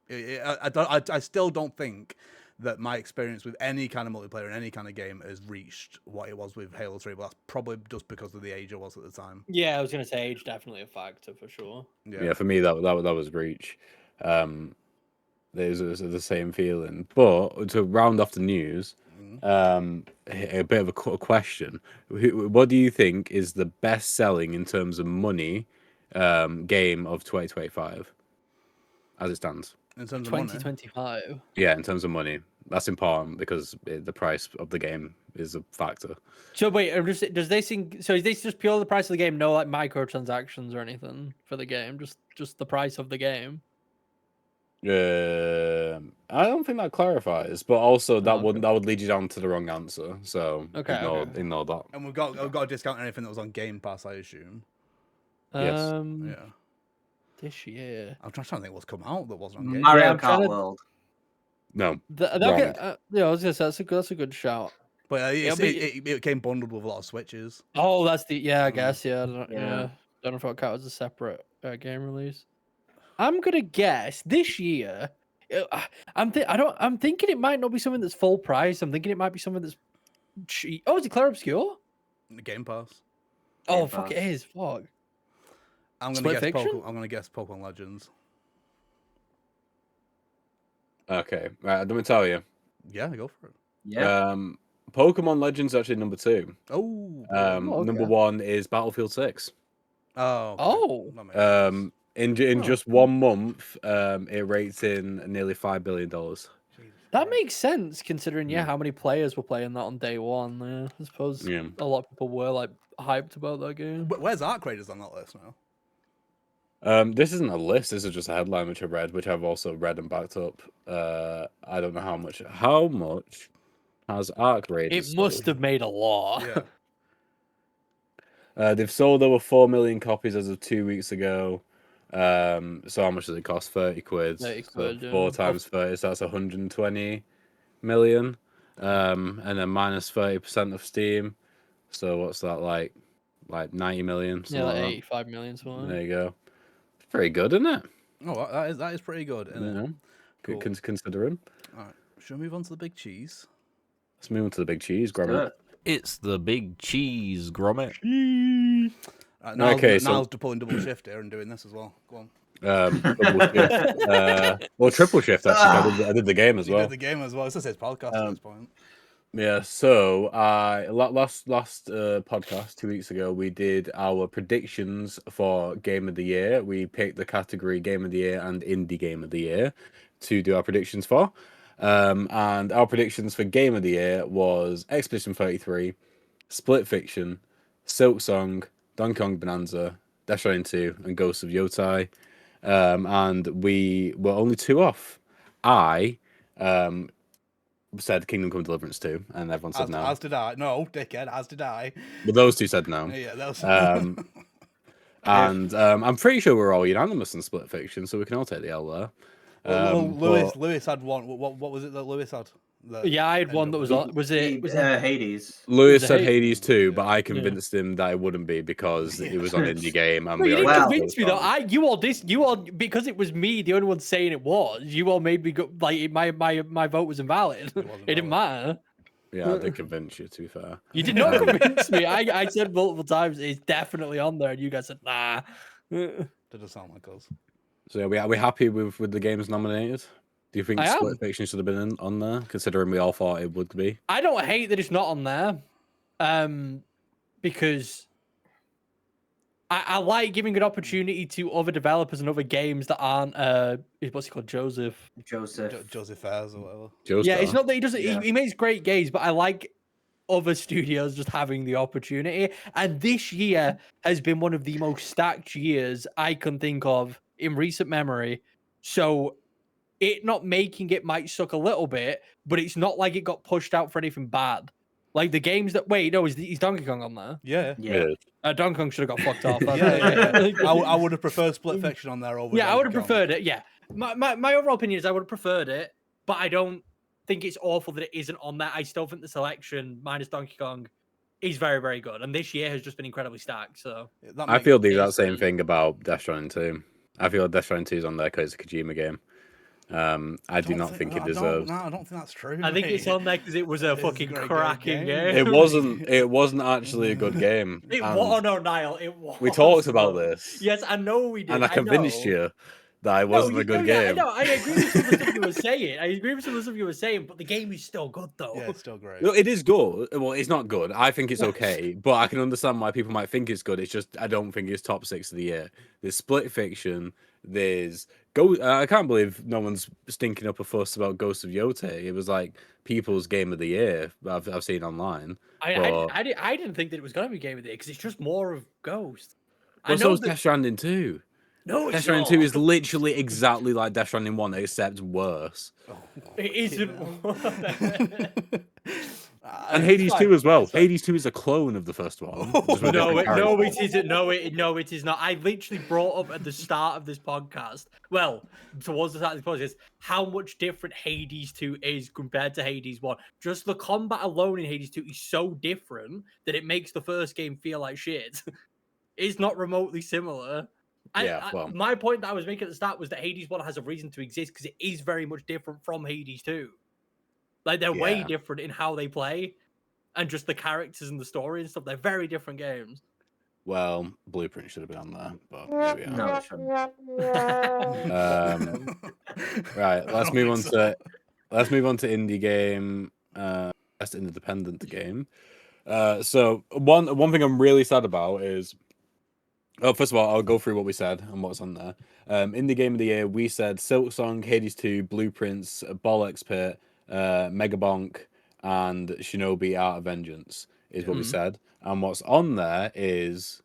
A: I still don't think that my experience with any kind of multiplayer in any kind of game has reached what it was with Halo 3, but that's probably just because of the age I was at the time.
D: Yeah, I was going to say age definitely a factor for sure.
B: Yeah, for me that was Reach. there's the same feeling. But to round off the news, a bit of a question: what do you think is the best selling in terms of money game of 2025 as it stands?
A: In terms of money.
D: 2025.
B: Yeah, in terms of money, that's important because the price of the game is a factor.
D: So wait, does they think? So is this just purely the price of the game? No, like microtransactions or anything for the game? Just the price of the game.
B: I don't think that clarifies, but also that
D: okay.
B: would lead you down to the wrong answer. So
D: Okay,
B: ignore that.
A: And we've got a discount on anything that was on Game Pass, I assume.
B: Yes.
A: Yeah.
D: This year.
A: I'm trying to think what's come out that wasn't on Game
C: Mario
D: I'm trying
C: Kart
D: to-
C: World.
B: No.
D: Yeah, I was gonna say that's a good shout.
A: But
D: It'll
A: it came bundled with a lot of Switches.
D: Oh, that's the I
A: Mm.
D: guess I don't know if it'll count as a separate game release. I'm gonna guess this year. I'm thinking it might not be something that's full price. I'm thinking it might be something that's cheap. Oh, is it Claire Obscure?
A: Game Pass.
D: Oh,
C: Game
D: fuck, it
C: Pass.
D: is. Fuck.
A: I'm
D: Split
A: gonna
D: Fiction?
A: guess Pokemon Legends.
B: Okay. Right. Let me tell you.
A: Yeah, go for it.
C: Yeah.
B: Pokemon Legends actually number 2.
A: Oh.
D: okay.
B: Number 1 is Battlefield 6.
A: Oh. Okay.
D: Oh.
A: That makes sense.
B: In just 1 month, it rates in nearly $5 billion.
D: That makes sense considering how many players were playing that on day one. Yeah, I suppose
B: Yeah.
D: a lot of people were like hyped about that game.
A: Where's Arc Raiders on that list now?
B: This isn't a list. This is just a headline which I read, which I've also read and backed up. I don't know how much. How much has Arc Raiders?
D: It must
B: sold?
D: have made a lot.
A: Yeah.
B: They've sold over 4 million copies as of 2 weeks ago. So how much does it cost? 30 quid.
D: 30
B: So
D: quid, yeah.
B: 4 times 30, so that's 120 million. And then minus 30% of Steam. So what's that like 90 million?
D: Yeah, like
B: that.
D: 85 million. Something.
B: There you go. It's pretty good, isn't it?
A: Oh, that is pretty good.
B: You
A: Isn't
B: know,
A: it? Cool.
B: considering.
A: All right. Should we move on to the big cheese?
B: Let's move on to the big cheese,
C: Do
B: Gromit.
C: it.
E: It's the big cheese, Gromit.
A: Niall's pulling double shift here and doing this as well. Go on.
B: Double shift. Well, triple shift actually. I did the game as
A: You
B: well.
A: did the game as well. It's just his podcast at this point.
B: Yeah, so last podcast 2 weeks ago, we did our predictions for Game of the Year. We picked the category Game of the Year and Indie Game of the Year to do our predictions for. And our predictions for Game of the Year was Expedition 33, Split Fiction, Silk Song, Donkey Kong Bonanza, Death Stranding 2, and Ghosts of Yotai. And we were only 2 off. I said Kingdom Come Deliverance 2, and everyone said no.
A: As did I. No, dickhead, as did I.
B: But those 2 said no.
A: Yeah, that was...
B: And I'm pretty sure we're all unanimous in Split Fiction, so we can all take the L there.
A: Lewis had one. What was it that Lewis had?
D: Yeah, I had one that was on. Was it
C: Hades?
B: Lewis
D: Was it
B: said
D: Hades?
B: Hades too, but I convinced him that it wouldn't be because it was on indie game. And
D: No, you
B: we
D: didn't
B: already
D: convince me
B: spoke
D: though.
B: on it.
D: You all because it was me, the only one saying it was. You all made me go like my vote was invalid.
A: wasn't
D: It didn't matter.
B: Yeah, I did convince you. To be fair,
D: You did not convince me. I said multiple times it's definitely on there, and you guys said nah.
A: Doesn't sound like us.
B: so are we happy with the games nominated? Do you think
D: I
B: Split
D: am.
B: Fiction should have been on there, considering we all thought it would be?
D: I don't hate that it's not on there, because I like giving an opportunity to other developers and other games that aren't what's he called, Joseph.
A: Joseph Ayres or whatever.
D: Yeah, it's not that he doesn't.
C: Yeah.
D: He makes great games, but I like other studios just having the opportunity. And this year has been one of the most stacked years I can think of in recent memory. So it not making it might suck a little bit, but it's not like it got pushed out for anything bad. Like the games that is Donkey Kong on there?
A: Yeah.
C: Yeah.
D: Donkey Kong should have got fucked off.
A: Yeah. I would have preferred Split Fiction on there over.
D: Yeah, I would have
A: Donkey Kong.
D: preferred it. Yeah, my overall opinion is I would have preferred it, but I don't think it's awful that it isn't on there. I still think the selection minus Donkey Kong is very, very good, and this year has just been incredibly stacked. So
B: I feel the exact same thing about Death Stranding 2. I feel Death Stranding 2 is on there because it's a Kojima game. I do not think it deserves.
A: No, I don't think that's true.
D: I think
A: mate.
D: it's on there because it was a
A: It's a
D: fucking
A: great
D: cracking
A: game.
D: game.
B: It wasn't actually a good game.
D: It
B: and
D: was. Oh no, Niall, it was.
B: we talked about this.
D: Yes, I know we did.
B: and I convinced
D: know.
B: you. that it wasn't a good game.
D: No, I agree with some of the stuff you were saying. I agree with some of the stuff you were saying, but the game is still good though.
A: Yeah, it's still great.
B: No, it is good. Well, it's not good. I think it's okay, but I can understand why people might think it's good. It's just I don't think it's top 6 of the year. There's Split Fiction. There's I can't believe no one's stinking up a fuss about Ghost of Yote. It was like people's game of the year. I've seen online.
D: I didn't think that it was gonna be game of the year because it's just more of Ghost.
B: But so is Death Stranding 2.
D: No, it's
B: Death Stranding
D: not.
B: 2 is literally exactly like Death Stranding 1, except worse.
D: It isn't.
B: And Hades 2 as well. Hades 2 is a clone of the first one.
D: No, it isn't. No, it is not. I literally brought up at the start of this podcast, well, towards the start of this podcast, how much different Hades 2 is compared to Hades 1. Just the combat alone in Hades 2 is so different that it makes the first game feel like shit. It's not remotely similar. My point that I was making at the start was that Hades 1 has a reason to exist because it is very much different from Hades 2. Like, they're way different in how they play and just the characters and the story and stuff. They're very different games.
B: Well, Blueprint should have been on there, but here we are.
C: No, it shouldn't.
B: Right, let's move on to indie game, best independent game. So one thing I'm really sad about is, first of all, I'll go through what we said and what's on there. Indie game of the year, we said Silksong, Hades 2, Blueprints, Bollocks Pit, Megabonk, and Shinobi Art of Vengeance is what we said. And what's on there is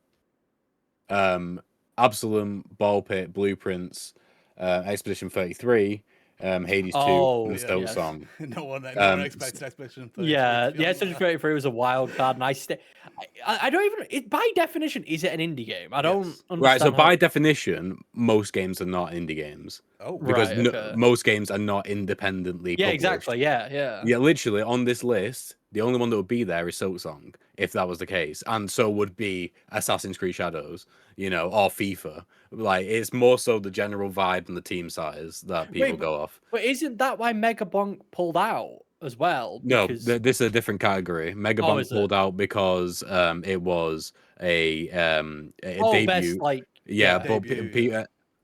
B: Absalom, Ball Pit, Blueprints, Expedition 33, Hades 2, and the Silksong.
A: No one expected Expedition 33.
D: Yeah, the Expedition 33 was a wild card, and I don't even. By definition, is it an indie game? I don't understand.
B: Right, so by definition, most games are not indie games.
A: Oh,
B: because most games are not independently published.
D: Exactly. Yeah.
B: Yeah, literally on this list, the only one that would be there is Silksong, if that was the case, and so would be Assassin's Creed Shadows, or FIFA. Like, it's more so the general vibe and the team size that people go off.
D: But isn't that why Megabonk pulled out as well?
B: Because... No, this is a different category. Megabonk pulled out because it was a debut.
D: Best,
B: but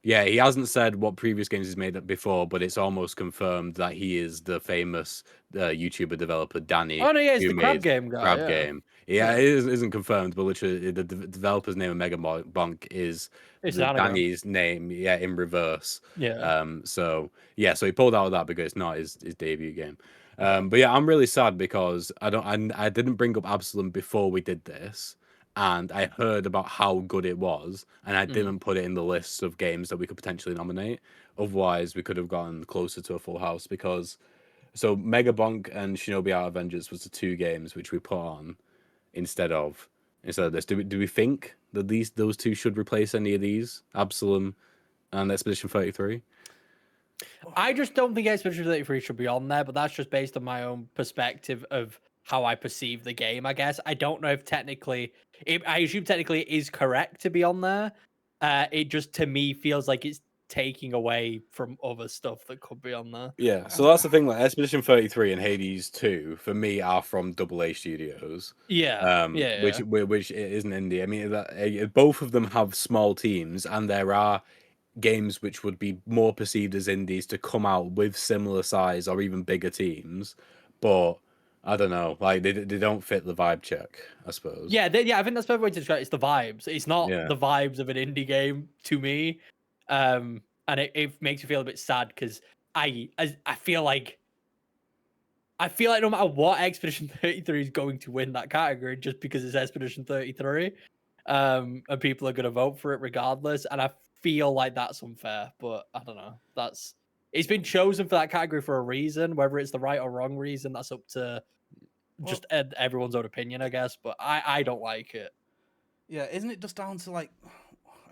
B: yeah, he hasn't said what previous games he's made up before, but it's almost confirmed that he is the famous YouTuber developer Danny.
D: Oh no, yeah, it's the Crab Game guy.
B: Crab Game. Yeah, it isn't confirmed, but literally the developer's name of Megabonk is Danny's name, in reverse.
D: Yeah.
B: So he pulled out of that because it's not his debut game. But yeah, I'm really sad because I didn't bring up Absalom before we did this. And I heard about how good it was, and I didn't put it in the list of games that we could potentially nominate. Otherwise, we could have gotten closer to a full house because... So Megabonk and Shinobi Art of Vengeance was the 2 games which we put on instead of this. Do we think that those 2 should replace any of these? Absalom and Expedition 33?
D: I just don't think Expedition 33 should be on there, but that's just based on my own perspective of how I perceive the game, I guess. I don't know if technically... I assume technically it is correct to be on there. It just, to me, feels like it's taking away from other stuff that could be on there.
B: Yeah, so that's the thing. Like Expedition 33 and Hades 2, for me, are from AA Studios. Which isn't indie. I mean, both of them have small teams, and there are games which would be more perceived as indies to come out with similar size or even bigger teams, but I don't know, like they don't fit the vibe check, I suppose.
D: I think that's the way to describe it. It's the vibes. It's not the vibes of an indie game to me, and it makes me feel a bit sad because I feel like no matter what, Expedition 33 is going to win that category just because it's Expedition 33, and people are going to vote for it regardless. And I feel like that's unfair, but I don't know. It's been chosen for that category for a reason. Whether it's the right or wrong reason, that's up to just everyone's own opinion, I guess. But I don't like it.
A: Yeah, isn't it just down to like,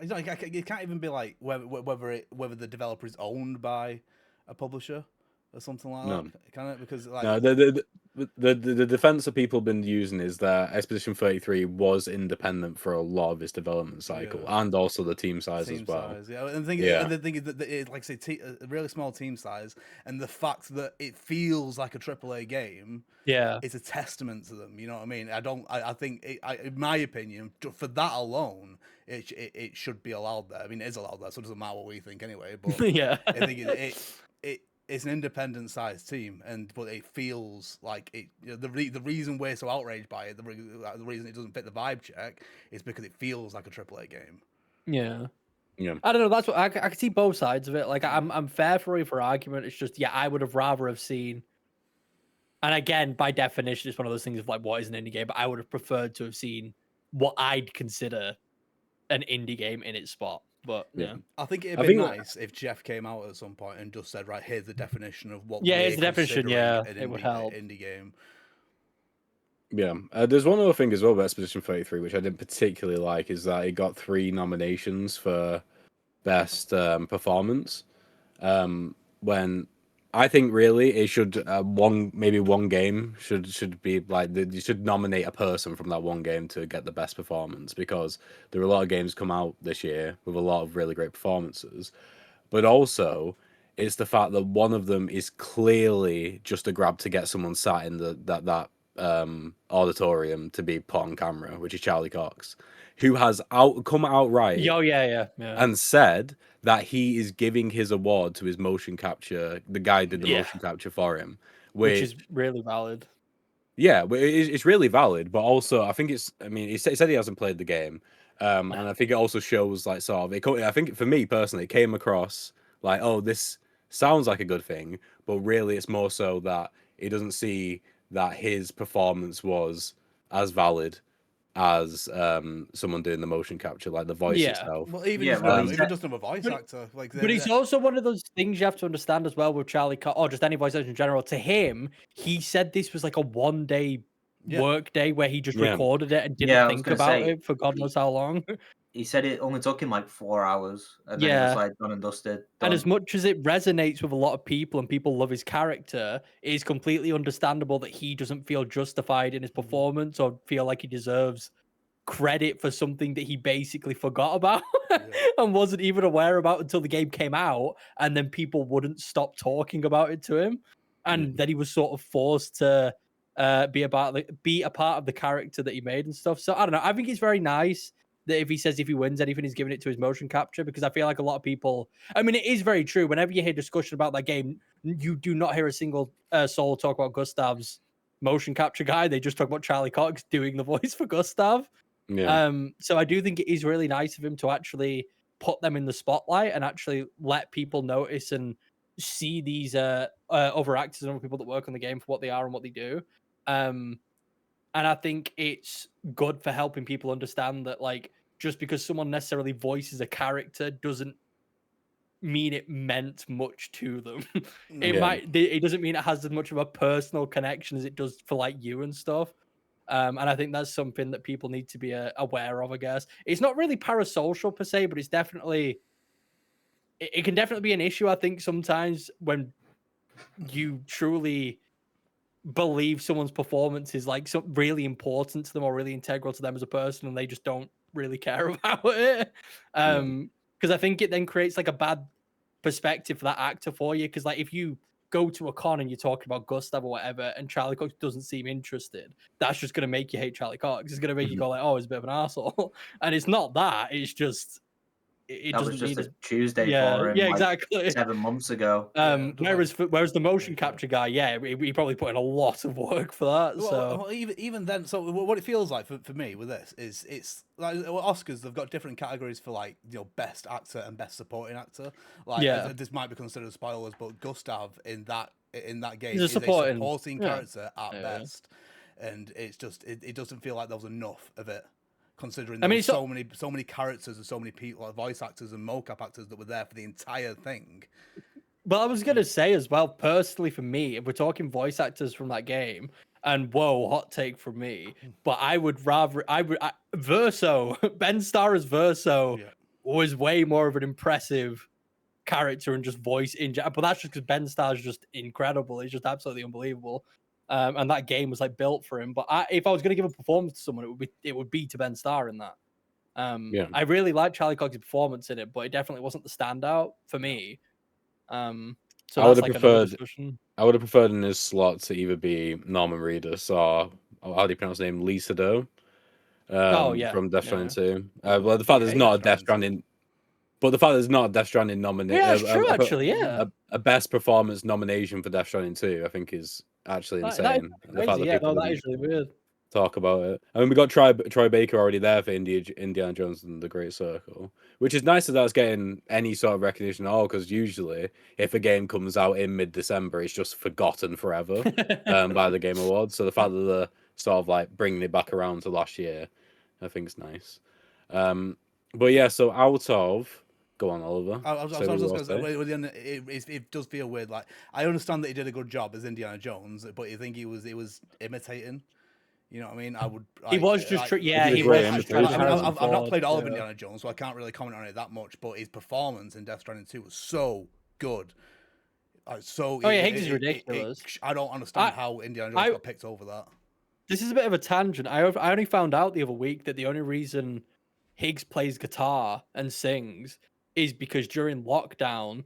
A: it can't even be like whether the developer is owned by a publisher. or something like
B: No.
A: that? Can it? Because like
B: No, the defense that people have been using is that Expedition 33 was independent for a lot of its development cycle,
A: Yeah.
B: and also the team size
A: team
B: as well.
A: size, yeah. And the thing,
B: Yeah.
A: and the thing is that like I say, a really small team size, and the fact that it feels like a AAA game.
D: Yeah.
A: It's a testament to them. You know what I mean? I think, in my opinion, for that alone, it should be allowed there. I mean, it is allowed there, so it doesn't matter what we think anyway. But
D: Yeah.
A: I think it's an independent sized team, but it feels like it. You know, the reason we're so outraged by it, the reason it doesn't fit the vibe check, is because it feels like a AAA game.
D: Yeah.
B: Yeah.
D: I don't know. That's what I can see both sides of it. Like I'm fair for argument. It's just I would have rather have seen. And again, by definition, it's one of those things of like what is an indie game. But I would have preferred to have seen what I'd consider an indie game in its spot. But yeah,
A: I think it'd
B: I
A: be
B: think
A: nice if Jeff came out at some point and just said, "Right, here's the definition of what
D: here's
A: we're
D: the definition.
A: considering
D: Yeah,
A: an
D: it would help.
A: indie game."
B: Yeah, there's one other thing as well about Expedition 33, which I didn't particularly like, is that it got 3 nominations for best performance. When I think really it should one game should be like you should nominate a person from that one game to get the best performance, because there are a lot of games come out this year with a lot of really great performances, but also it's the fact that one of them is clearly just a grab to get someone sat in that auditorium to be put on camera, which is Charlie Cox, who has come outright
D: Yeah.
B: and said that he is giving his award to his motion capture. The guy did the
D: Yeah.
B: motion capture for him,
D: Which is really valid.
B: yeah, but it's really valid. But also, I think I mean, he said he hasn't played the game, and I think it also shows like sort of. I think for me personally, it came across like, oh, this sounds like a good thing, but really, it's more so that he doesn't see that his performance was as valid as someone doing the motion capture, like the voice itself.
A: Well, even
C: Yeah,
A: just
C: well,
A: even just another voice actor, like.
D: But it's also one of those things you have to understand as well with Charlie Cox, or just any voice actor in general. To him, he said this was like a 1-day work day where he just recorded it and didn't think about it for God knows how long.
C: He said it only took him like 4 hours, and then it was like done and dusted.
D: And as much as it resonates with a lot of people and people love his character, it is completely understandable that he doesn't feel justified in his performance or feel like he deserves credit for something that he basically forgot about and wasn't even aware about until the game came out, and then people wouldn't stop talking about it to him, and then he was sort of forced to be a part of the character that he made and stuff. So I don't know. I think it's very nice that if he wins anything, he's giving it to his motion capture, because I feel like a lot of people. I mean, it is very true. Whenever you hear discussion about that game, you do not hear a single soul talk about Gustav's motion capture guy. They just talk about Charlie Cox doing the voice for Gustav. So I do think it is really nice of him to actually put them in the spotlight and actually let people notice and see these other actors and other people that work on the game for what they are and what they do. And I think it's good for helping people understand that, like, just because someone necessarily voices a character doesn't mean it meant much to them. It doesn't mean it has as much of a personal connection as it does for like you and stuff. And I think that's something that people need to be aware of, I guess. It's not really parasocial per se, but it's definitely, it can definitely be an issue, I think, sometimes when you truly believe someone's performance is like really important to them or really integral to them as a person, and they just don't really care about it. Because I think it then creates like a bad perspective for that actor for you. Because like if you go to a con and you're talking about Gustav or whatever, and Charlie Cox doesn't seem interested, that's just going to make you hate Charlie Cox. It's going to make you go like, oh, he's a bit of an asshole. And it's not that. It's just
C: that was just a Tuesday for him.
D: Yeah,
C: like
D: exactly.
C: 7 months ago.
D: Whereas the motion capture guy, he probably put in a lot of work for that.
A: Well, even then, so what it feels like for me with this is it's like Oscars. They've got different categories for like best actor and best supporting actor. Like this might be considered spoilers, but Gustav in that game is a supporting character at best, and it's just it doesn't feel like there was enough of it. Considering there were so many characters and so many people, like voice actors and mocap actors that were there for the entire thing.
D: Well, I was gonna say as well, personally for me, if we're talking voice actors from that game, and whoa, hot take from me, but I would rather Verso, Ben Starr's Verso was way more of an impressive character and just voice in. But that's just because Ben Starr is just incredible. It's just absolutely unbelievable. And that game was like built for him. But if I was going to give a performance to someone, it would be to Ben Starr in that. I really liked Charlie Cox's performance in it, but it definitely wasn't the standout for me. So
B: I would
D: that's
B: have
D: like another
B: preferred.
D: discussion.
B: I would have preferred in his slot to either be Norman Reedus or how do you pronounce his name? Lisa Doe. From Death Stranding 2. Well, the fact there's not a Death Stranding, but the fact there's not a Death Stranding nomination.
D: Yeah, it's true. Actually, yeah.
B: A best performance nomination for Death Stranding 2, I think, is actually insane.
D: That is
B: the fact that people
D: that is really weird.
B: talk about it. I mean, we got Troy Baker already there for Indiana Jones and the Great Circle, which is nice that that's getting any sort of recognition at all. Because usually, if a game comes out in mid-December, it's just forgotten forever by the Game Awards. So the fact that they're sort of like bringing it back around to last year, I think is nice. But yeah, so out of. Go on, Oliver.
A: I was just going to say, it does feel weird. Like, I understand that he did a good job as Indiana Jones, but you think he was imitating. You know what I mean?
D: He was just he
A: I've
D: was.
A: not played all of Indiana Jones, so I can't really comment on it that much. But his performance in Death Stranding 2 was so good.
D: Higgs is ridiculous.
A: I don't understand how Indiana Jones got picked over that.
D: This is a bit of a tangent. I only found out the other week that the only reason Higgs plays guitar and sings is because during lockdown,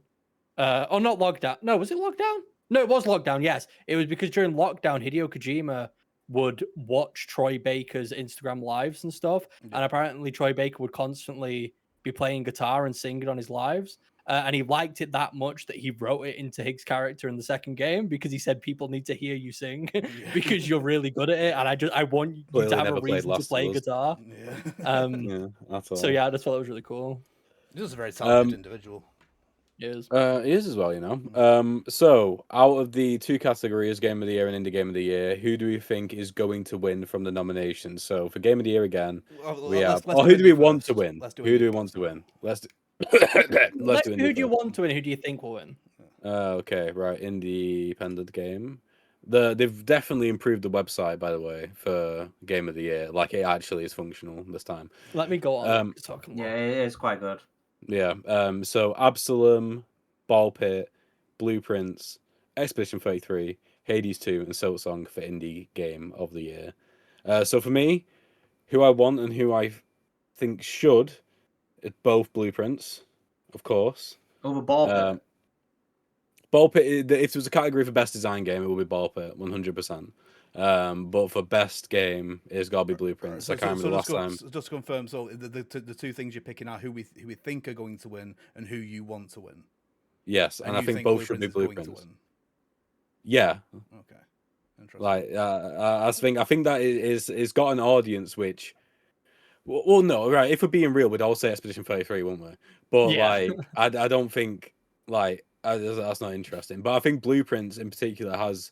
D: or not lockdown. No, was it lockdown? No, it was lockdown. Yes, it was because during lockdown, Hideo Kojima would watch Troy Baker's Instagram lives and stuff, and apparently Troy Baker would constantly be playing guitar and singing on his lives. And he liked it that much that he wrote it into Higgs' character in the second game because he said people need to hear you sing because you're really good at it, and I want you to have a reason to play guitar. So yeah, I just thought it was really cool.
A: He's just a very talented individual.
D: He is.
B: He is as well, you know. So out of the two categories, Game of the Year and Indie Game of the Year, who do we think is going to win from the nominations? So for Game of the Year again, we have. Who do we want to win? Who do we want to win? Let's do.
D: Who do you want to win? Who do you think will win?
B: Okay, right. Independent game. They've definitely improved the website, by the way, for Game of the Year. Like, it actually is functional this time.
D: Let me go on.
C: Yeah, it is quite good.
B: Yeah. So Absalom, Ball Pit, Blueprints, Expedition 33, Hades 2, and Silksong for Indie Game of the Year. So for me, who I want and who I think should, it's both Blueprints, of course.
C: Over Ball Pit.
B: Ball Pit, if there was a category for best design game, it would be Ball Pit, 100%. But for best game, it's got to be Blueprints. I can't remember the last time.
A: Just to confirm, so the two things you're picking are who we think are going to win and who you want to win.
B: Yes, and I think both should be Blueprints. Yeah.
A: Okay. Interesting.
B: Like, I think that is got an audience which. Well, no, right. If we're being real, we'd all say Expedition 33, wouldn't we? But like, I don't think like that's not interesting. But I think Blueprints in particular has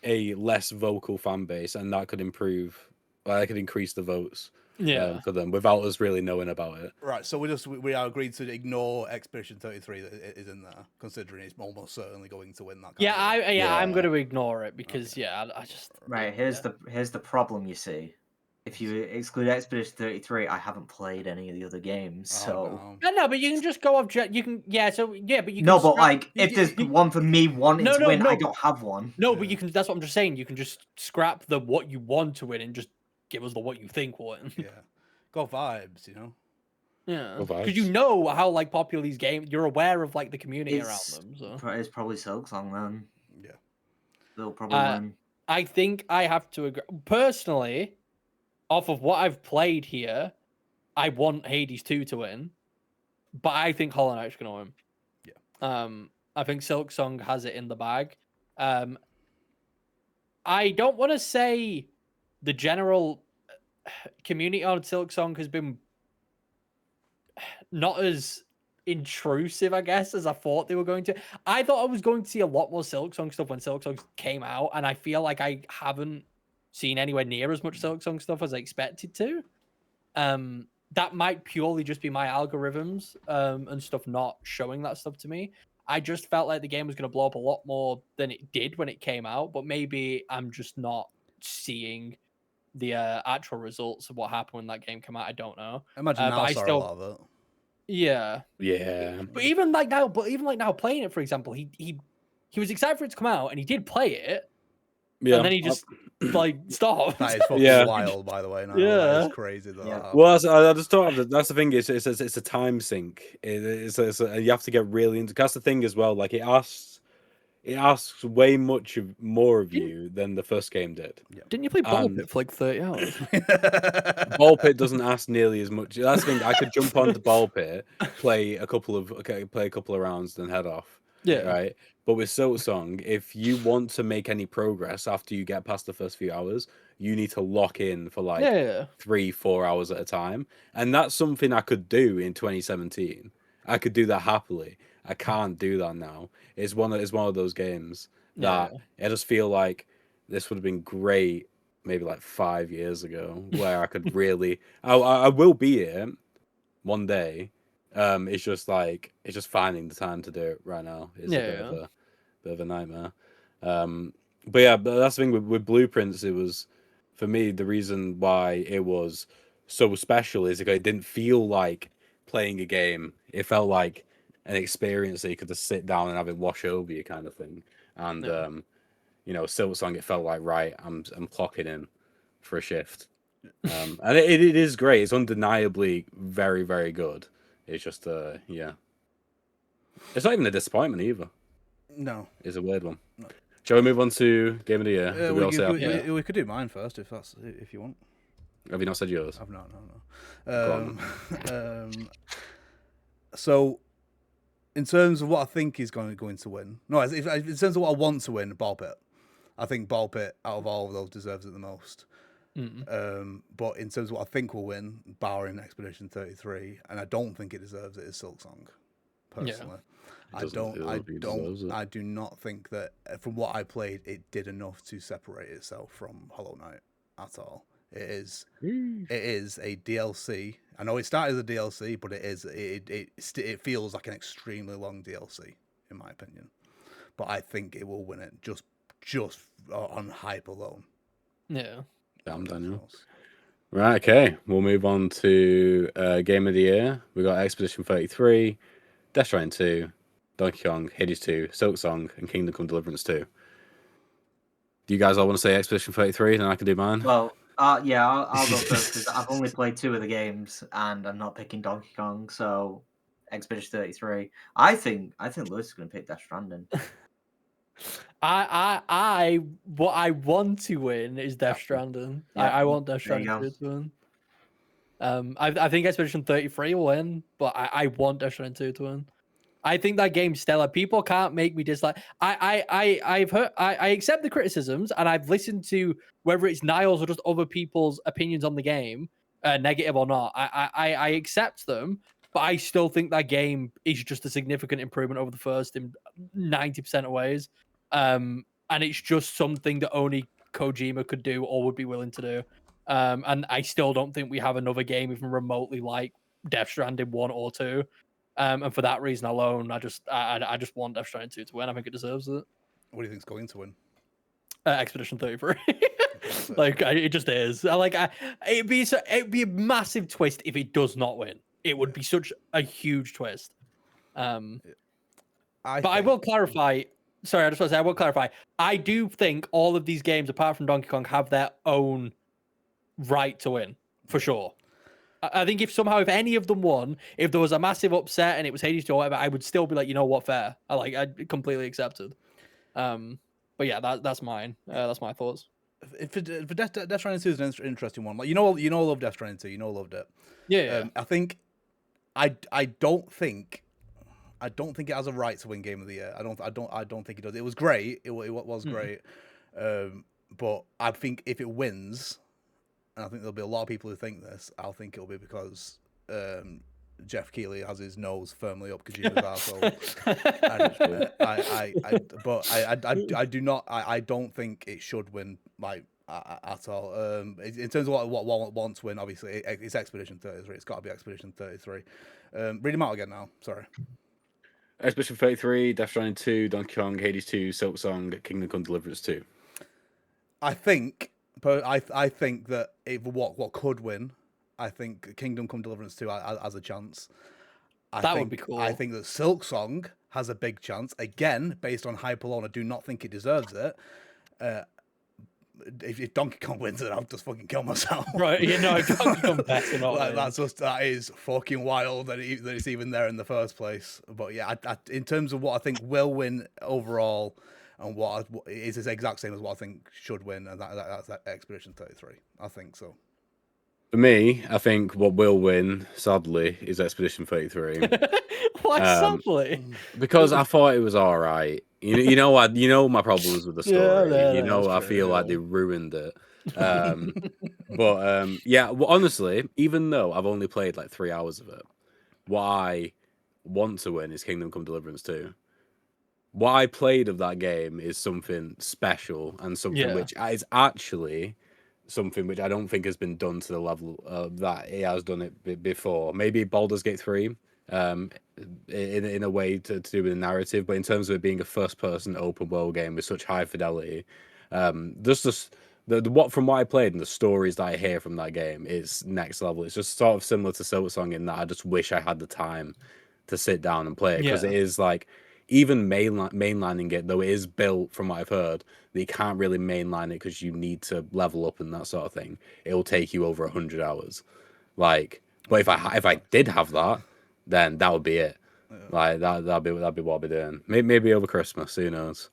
B: a less vocal fan base, and that could improve. That could increase the votes. For them without us really knowing about it.
A: Right. So we are agreed to ignore Expedition 33 that is in there, considering it's almost certainly going to win that.
D: I'm going to ignore it because I just
C: here's the problem. You see. If you exclude Expedition 33, I haven't played any of the other games, so...
D: No, but you can just go but you can...
C: No, but like, if there's one for me wanting to win, I don't have one.
D: No, but you can... That's what I'm just saying. You can just scrap the what you want to win and just give us the what you think will win.
A: Yeah. Go vibes, you know?
D: Yeah. Because you know how, like, popular these games... You're aware of, like, the community around them, so...
C: It's probably Silksong, then.
A: Yeah.
C: They'll probably win.
D: I think I have to agree... Personally... Off of what I've played here, I want Hades 2 to win, but I think Hollow Knight's going to win.
A: Yeah.
D: I think Silksong has it in the bag. I don't want to say the general community on Silksong has been not as intrusive, I guess, as I thought they were going to. I thought I was going to see a lot more Silksong stuff when Silksong came out, and I feel like I haven't seen anywhere near as much Silksong stuff as I expected to. That might purely just be my algorithms and stuff not showing that stuff to me. I just felt like the game was going to blow up a lot more than it did when it came out, but maybe I'm just not seeing the actual results of what happened when that game came out. I don't know.
A: I imagine now I saw a lot of it.
D: Yeah.
B: Yeah.
D: But even like now playing it, for example, he was excited for it to come out and he did play it,
B: Yeah.
D: and then he just like stopped.
A: That is fucking
B: Yeah.
A: wild, by the way. No, that
D: Yeah.
A: is crazy. That
C: Yeah.
A: that
B: Well,
A: happened.
B: I just don't have. That's the thing. It's a time sink. You have to get really into. That's the thing as well. Like it asks way more of you than the first game did.
D: Didn't you play Ball
B: And
D: Pit for like 30 hours?
B: Ball Pit doesn't ask nearly as much. That's the thing. I could jump onto Ball Pit, play a couple of rounds, then head off.
D: Yeah.
B: Right. But with Silk Song, if you want to make any progress after you get past the first few hours, you need to lock in for like
D: Yeah.
B: 3-4 hours at a time. And that's something I could do in 2017. I could do that happily. I can't do that now. It's one of those games that I just feel like this would have been great maybe like 5 years ago, where I could really I will be here one day. It's just finding the time to do it right now. It's a bit of a nightmare. But that's the thing with Blueprints. It was, for me, the reason why it was so special is because it didn't feel like playing a game. It felt like an experience that you could just sit down and have it wash over you, kind of thing. And Silver Song, it felt like, right, I'm clocking in for a shift. And it is great. It's undeniably very, very good. It's just it's not even a disappointment either.
A: No.
B: It's a weird one. No. Shall we move on to Game of the Year?
A: We could do mine first if you want.
B: Have you not said yours?
A: I've not. No. So, in terms of what I think is going to win, in terms of what I want to win, Ball Pit. I think Ball Pit, out of all of those, deserves it the most. But in terms of what I think will win, barring Expedition 33, and I don't think it deserves it, is Silk Song. Personally, I do not think that from what I played, it did enough to separate itself from Hollow Knight at all. It is a DLC. I know it started as a DLC, but it feels like an extremely long DLC in my opinion. But I think it will win it just on hype alone.
D: Yeah.
B: Damn, Daniel. Right, okay. We'll move on to Game of the Year. We got Expedition 33, Death Stranding 2, Donkey Kong, Hades 2, Silk Song, and Kingdom Come Deliverance 2. Do you guys all want to say Expedition 33? Then I can do mine.
C: Well, I'll go first because I've only played 2 of the games and I'm not picking Donkey Kong. So Expedition 33. I think Lewis is going to pick Death Stranding.
D: What I want to win is Death Stranding. I want Death Stranding to win. I think Expedition 33 will win, but I want Death Stranding 2 to win. I think that game's stellar. People can't make me dislike. I've heard. I accept the criticisms, and I've listened to whether it's Niall's or just other people's opinions on the game, negative or not. I accept them, but I still think that game is just a significant improvement over the first in 90% of ways. And it's just something that only Kojima could do or would be willing to do. And I still don't think we have another game even remotely like Death Stranding 1 or 2. And for that reason alone, I just want Death Stranding 2 to win. I think it deserves it.
A: What do you think's going to win?
D: Expedition 33. It just is. It'd be a massive twist if it does not win. It would be such a huge twist. I will clarify. Sorry, I just want to say I will clarify. I do think all of these games, apart from Donkey Kong, have their own right to win for sure. I think if any of them won, if there was a massive upset and it was Hades 2 or whatever, I would still be like, you know what, fair. I completely accepted. But yeah, that's mine. That's my thoughts.
A: For Death Stranding 2 is an interesting one. Like I love Death Stranding 2. Loved it.
D: Yeah.
A: I think I don't think it has a right to win Game of the Year. I don't think it does. It was great. It was great. But I think if it wins, and I think there'll be a lot of people who think this, I'll think it'll be because Jeff Keighley has his nose firmly up Kojima's arsehole. I do not. I don't think it should win at all. In terms of what wants to win, obviously it's Expedition 33. It's got to be Expedition 33. Read them out again now. Sorry.
B: Expedition 33, Death Stranding 2, Donkey Kong, Hades 2, Silk Song, Kingdom Come Deliverance 2.
A: I think that what could win, I think Kingdom Come Deliverance 2 has a chance.
D: That would be cool.
A: I think that Silk Song has a big chance. Again, based on hype alone, I do not think it deserves it. If Donkey Kong wins it, I'll just fucking kill myself.
D: Right, Donkey Kong better not
A: Like,
D: win.
A: that is fucking wild that it's even there in the first place. But yeah, in terms of what I think will win overall, and what is the exact same as what I think should win, and that's Expedition 33. I think so.
B: For me, I think what will win, sadly, is Expedition 33.
D: Why sadly?
B: Because I thought it was all right. You know my problems with the story.
D: that's
B: I
D: true,
B: feel like they ruined it. Yeah. Well, honestly, even though I've only played like 3 hours of it, what I want to win is Kingdom Come Deliverance 2. What I played of that game is something special and something which is actually something which I don't think has been done to the level that it has done it before. Maybe Baldur's Gate 3, in a way to do with the narrative, but in terms of it being a first-person open world game with such high fidelity, what from what I played and the stories that I hear from that game is next level. It's just sort of similar to Silk Song in that I just wish I had the time to sit down and play it, because it is like, even mainlining it, though it is built from what I've heard, that you can't really mainline it because you need to level up and that sort of thing. It'll take you over 100 hours. Like, but if I did have that, then that would be it. Like that'd be what I'll be doing. Maybe over Christmas. Who knows?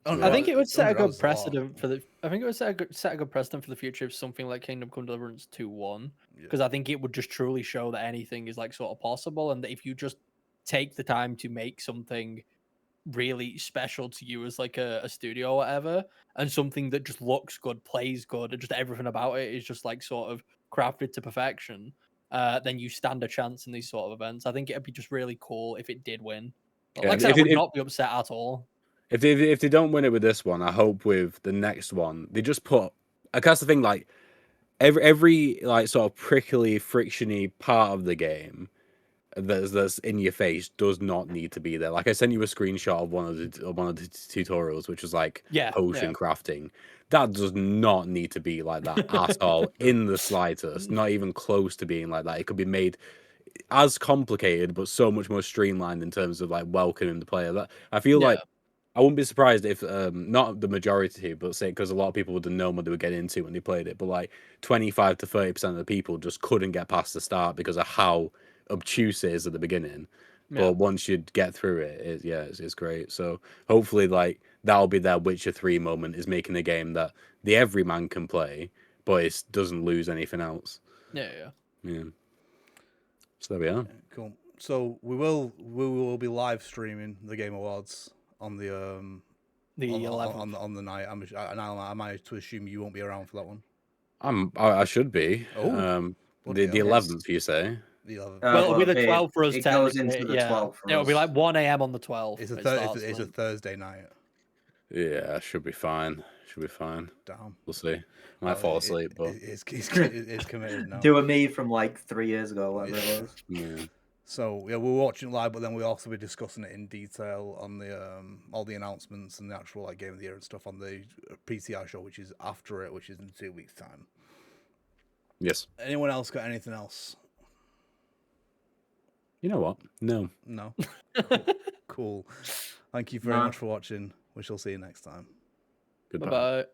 D: I think it would set a
A: 100
D: good
A: hours is a lot.
D: precedent for the. I think it would set a good precedent for the future if something like Kingdom Come Deliverance 2 won, because I think it would just truly show that anything is like sort of possible, and that if you just take the time to make something really special to you as like a studio or whatever, and something that just looks good, plays good, and just everything about it is just like sort of crafted to perfection, then you stand a chance in these sort of events. I think it'd be just really cool if it did win. But like I said, I would not be upset at all.
B: If they don't win it with this one, I hope with the next one they just put. I guess the thing, like every like sort of prickly, frictiony part of the game that's in your face does not need to be there. Like I sent you a screenshot of one of the tutorials, which was like potion crafting. That does not need to be like that at all, in the slightest. Not even close to being like that. It could be made as complicated, but so much more streamlined in terms of like welcoming the player. That I feel like I wouldn't be surprised if not the majority, but say, because a lot of people wouldn't know what they were getting into when they played it, but like 25 to 30% of the people just couldn't get past the start because of how obtuse it is at the beginning. But once you get through it, it's great. So hopefully, like that'll be their Witcher 3 moment, is making a game that the everyman can play, but it doesn't lose anything else.
D: Yeah.
B: So there we are.
A: Cool. So we will be live streaming the Game Awards on the
D: 11th.
A: on the night. Am I to assume you won't be around for that one?
B: I should be.
A: Oh,
B: the 11th, you say?
A: The 11th.
D: Well, it'll be the 12th for us.
C: It goes into the 12th for
D: it'll
C: us.
D: be like 1 a.m. on the 12th.
A: It's a Thursday night.
B: Yeah, should be fine.
A: Damn.
B: We'll see. Might fall asleep, but
A: it's committed now.
C: Doing me from like 3 years ago, whatever it was.
B: yeah.
A: So yeah, we're watching it live, but then we'll also be discussing it in detail on the all the announcements and the actual like game of the year and stuff on the PTR show, which is after it, which is in 2 weeks' time.
B: Yes.
A: Anyone else got anything else?
B: You know what? No.
A: No. Cool. Thank you very much for watching. We shall see you next time.
B: Goodbye.
D: Bye-bye.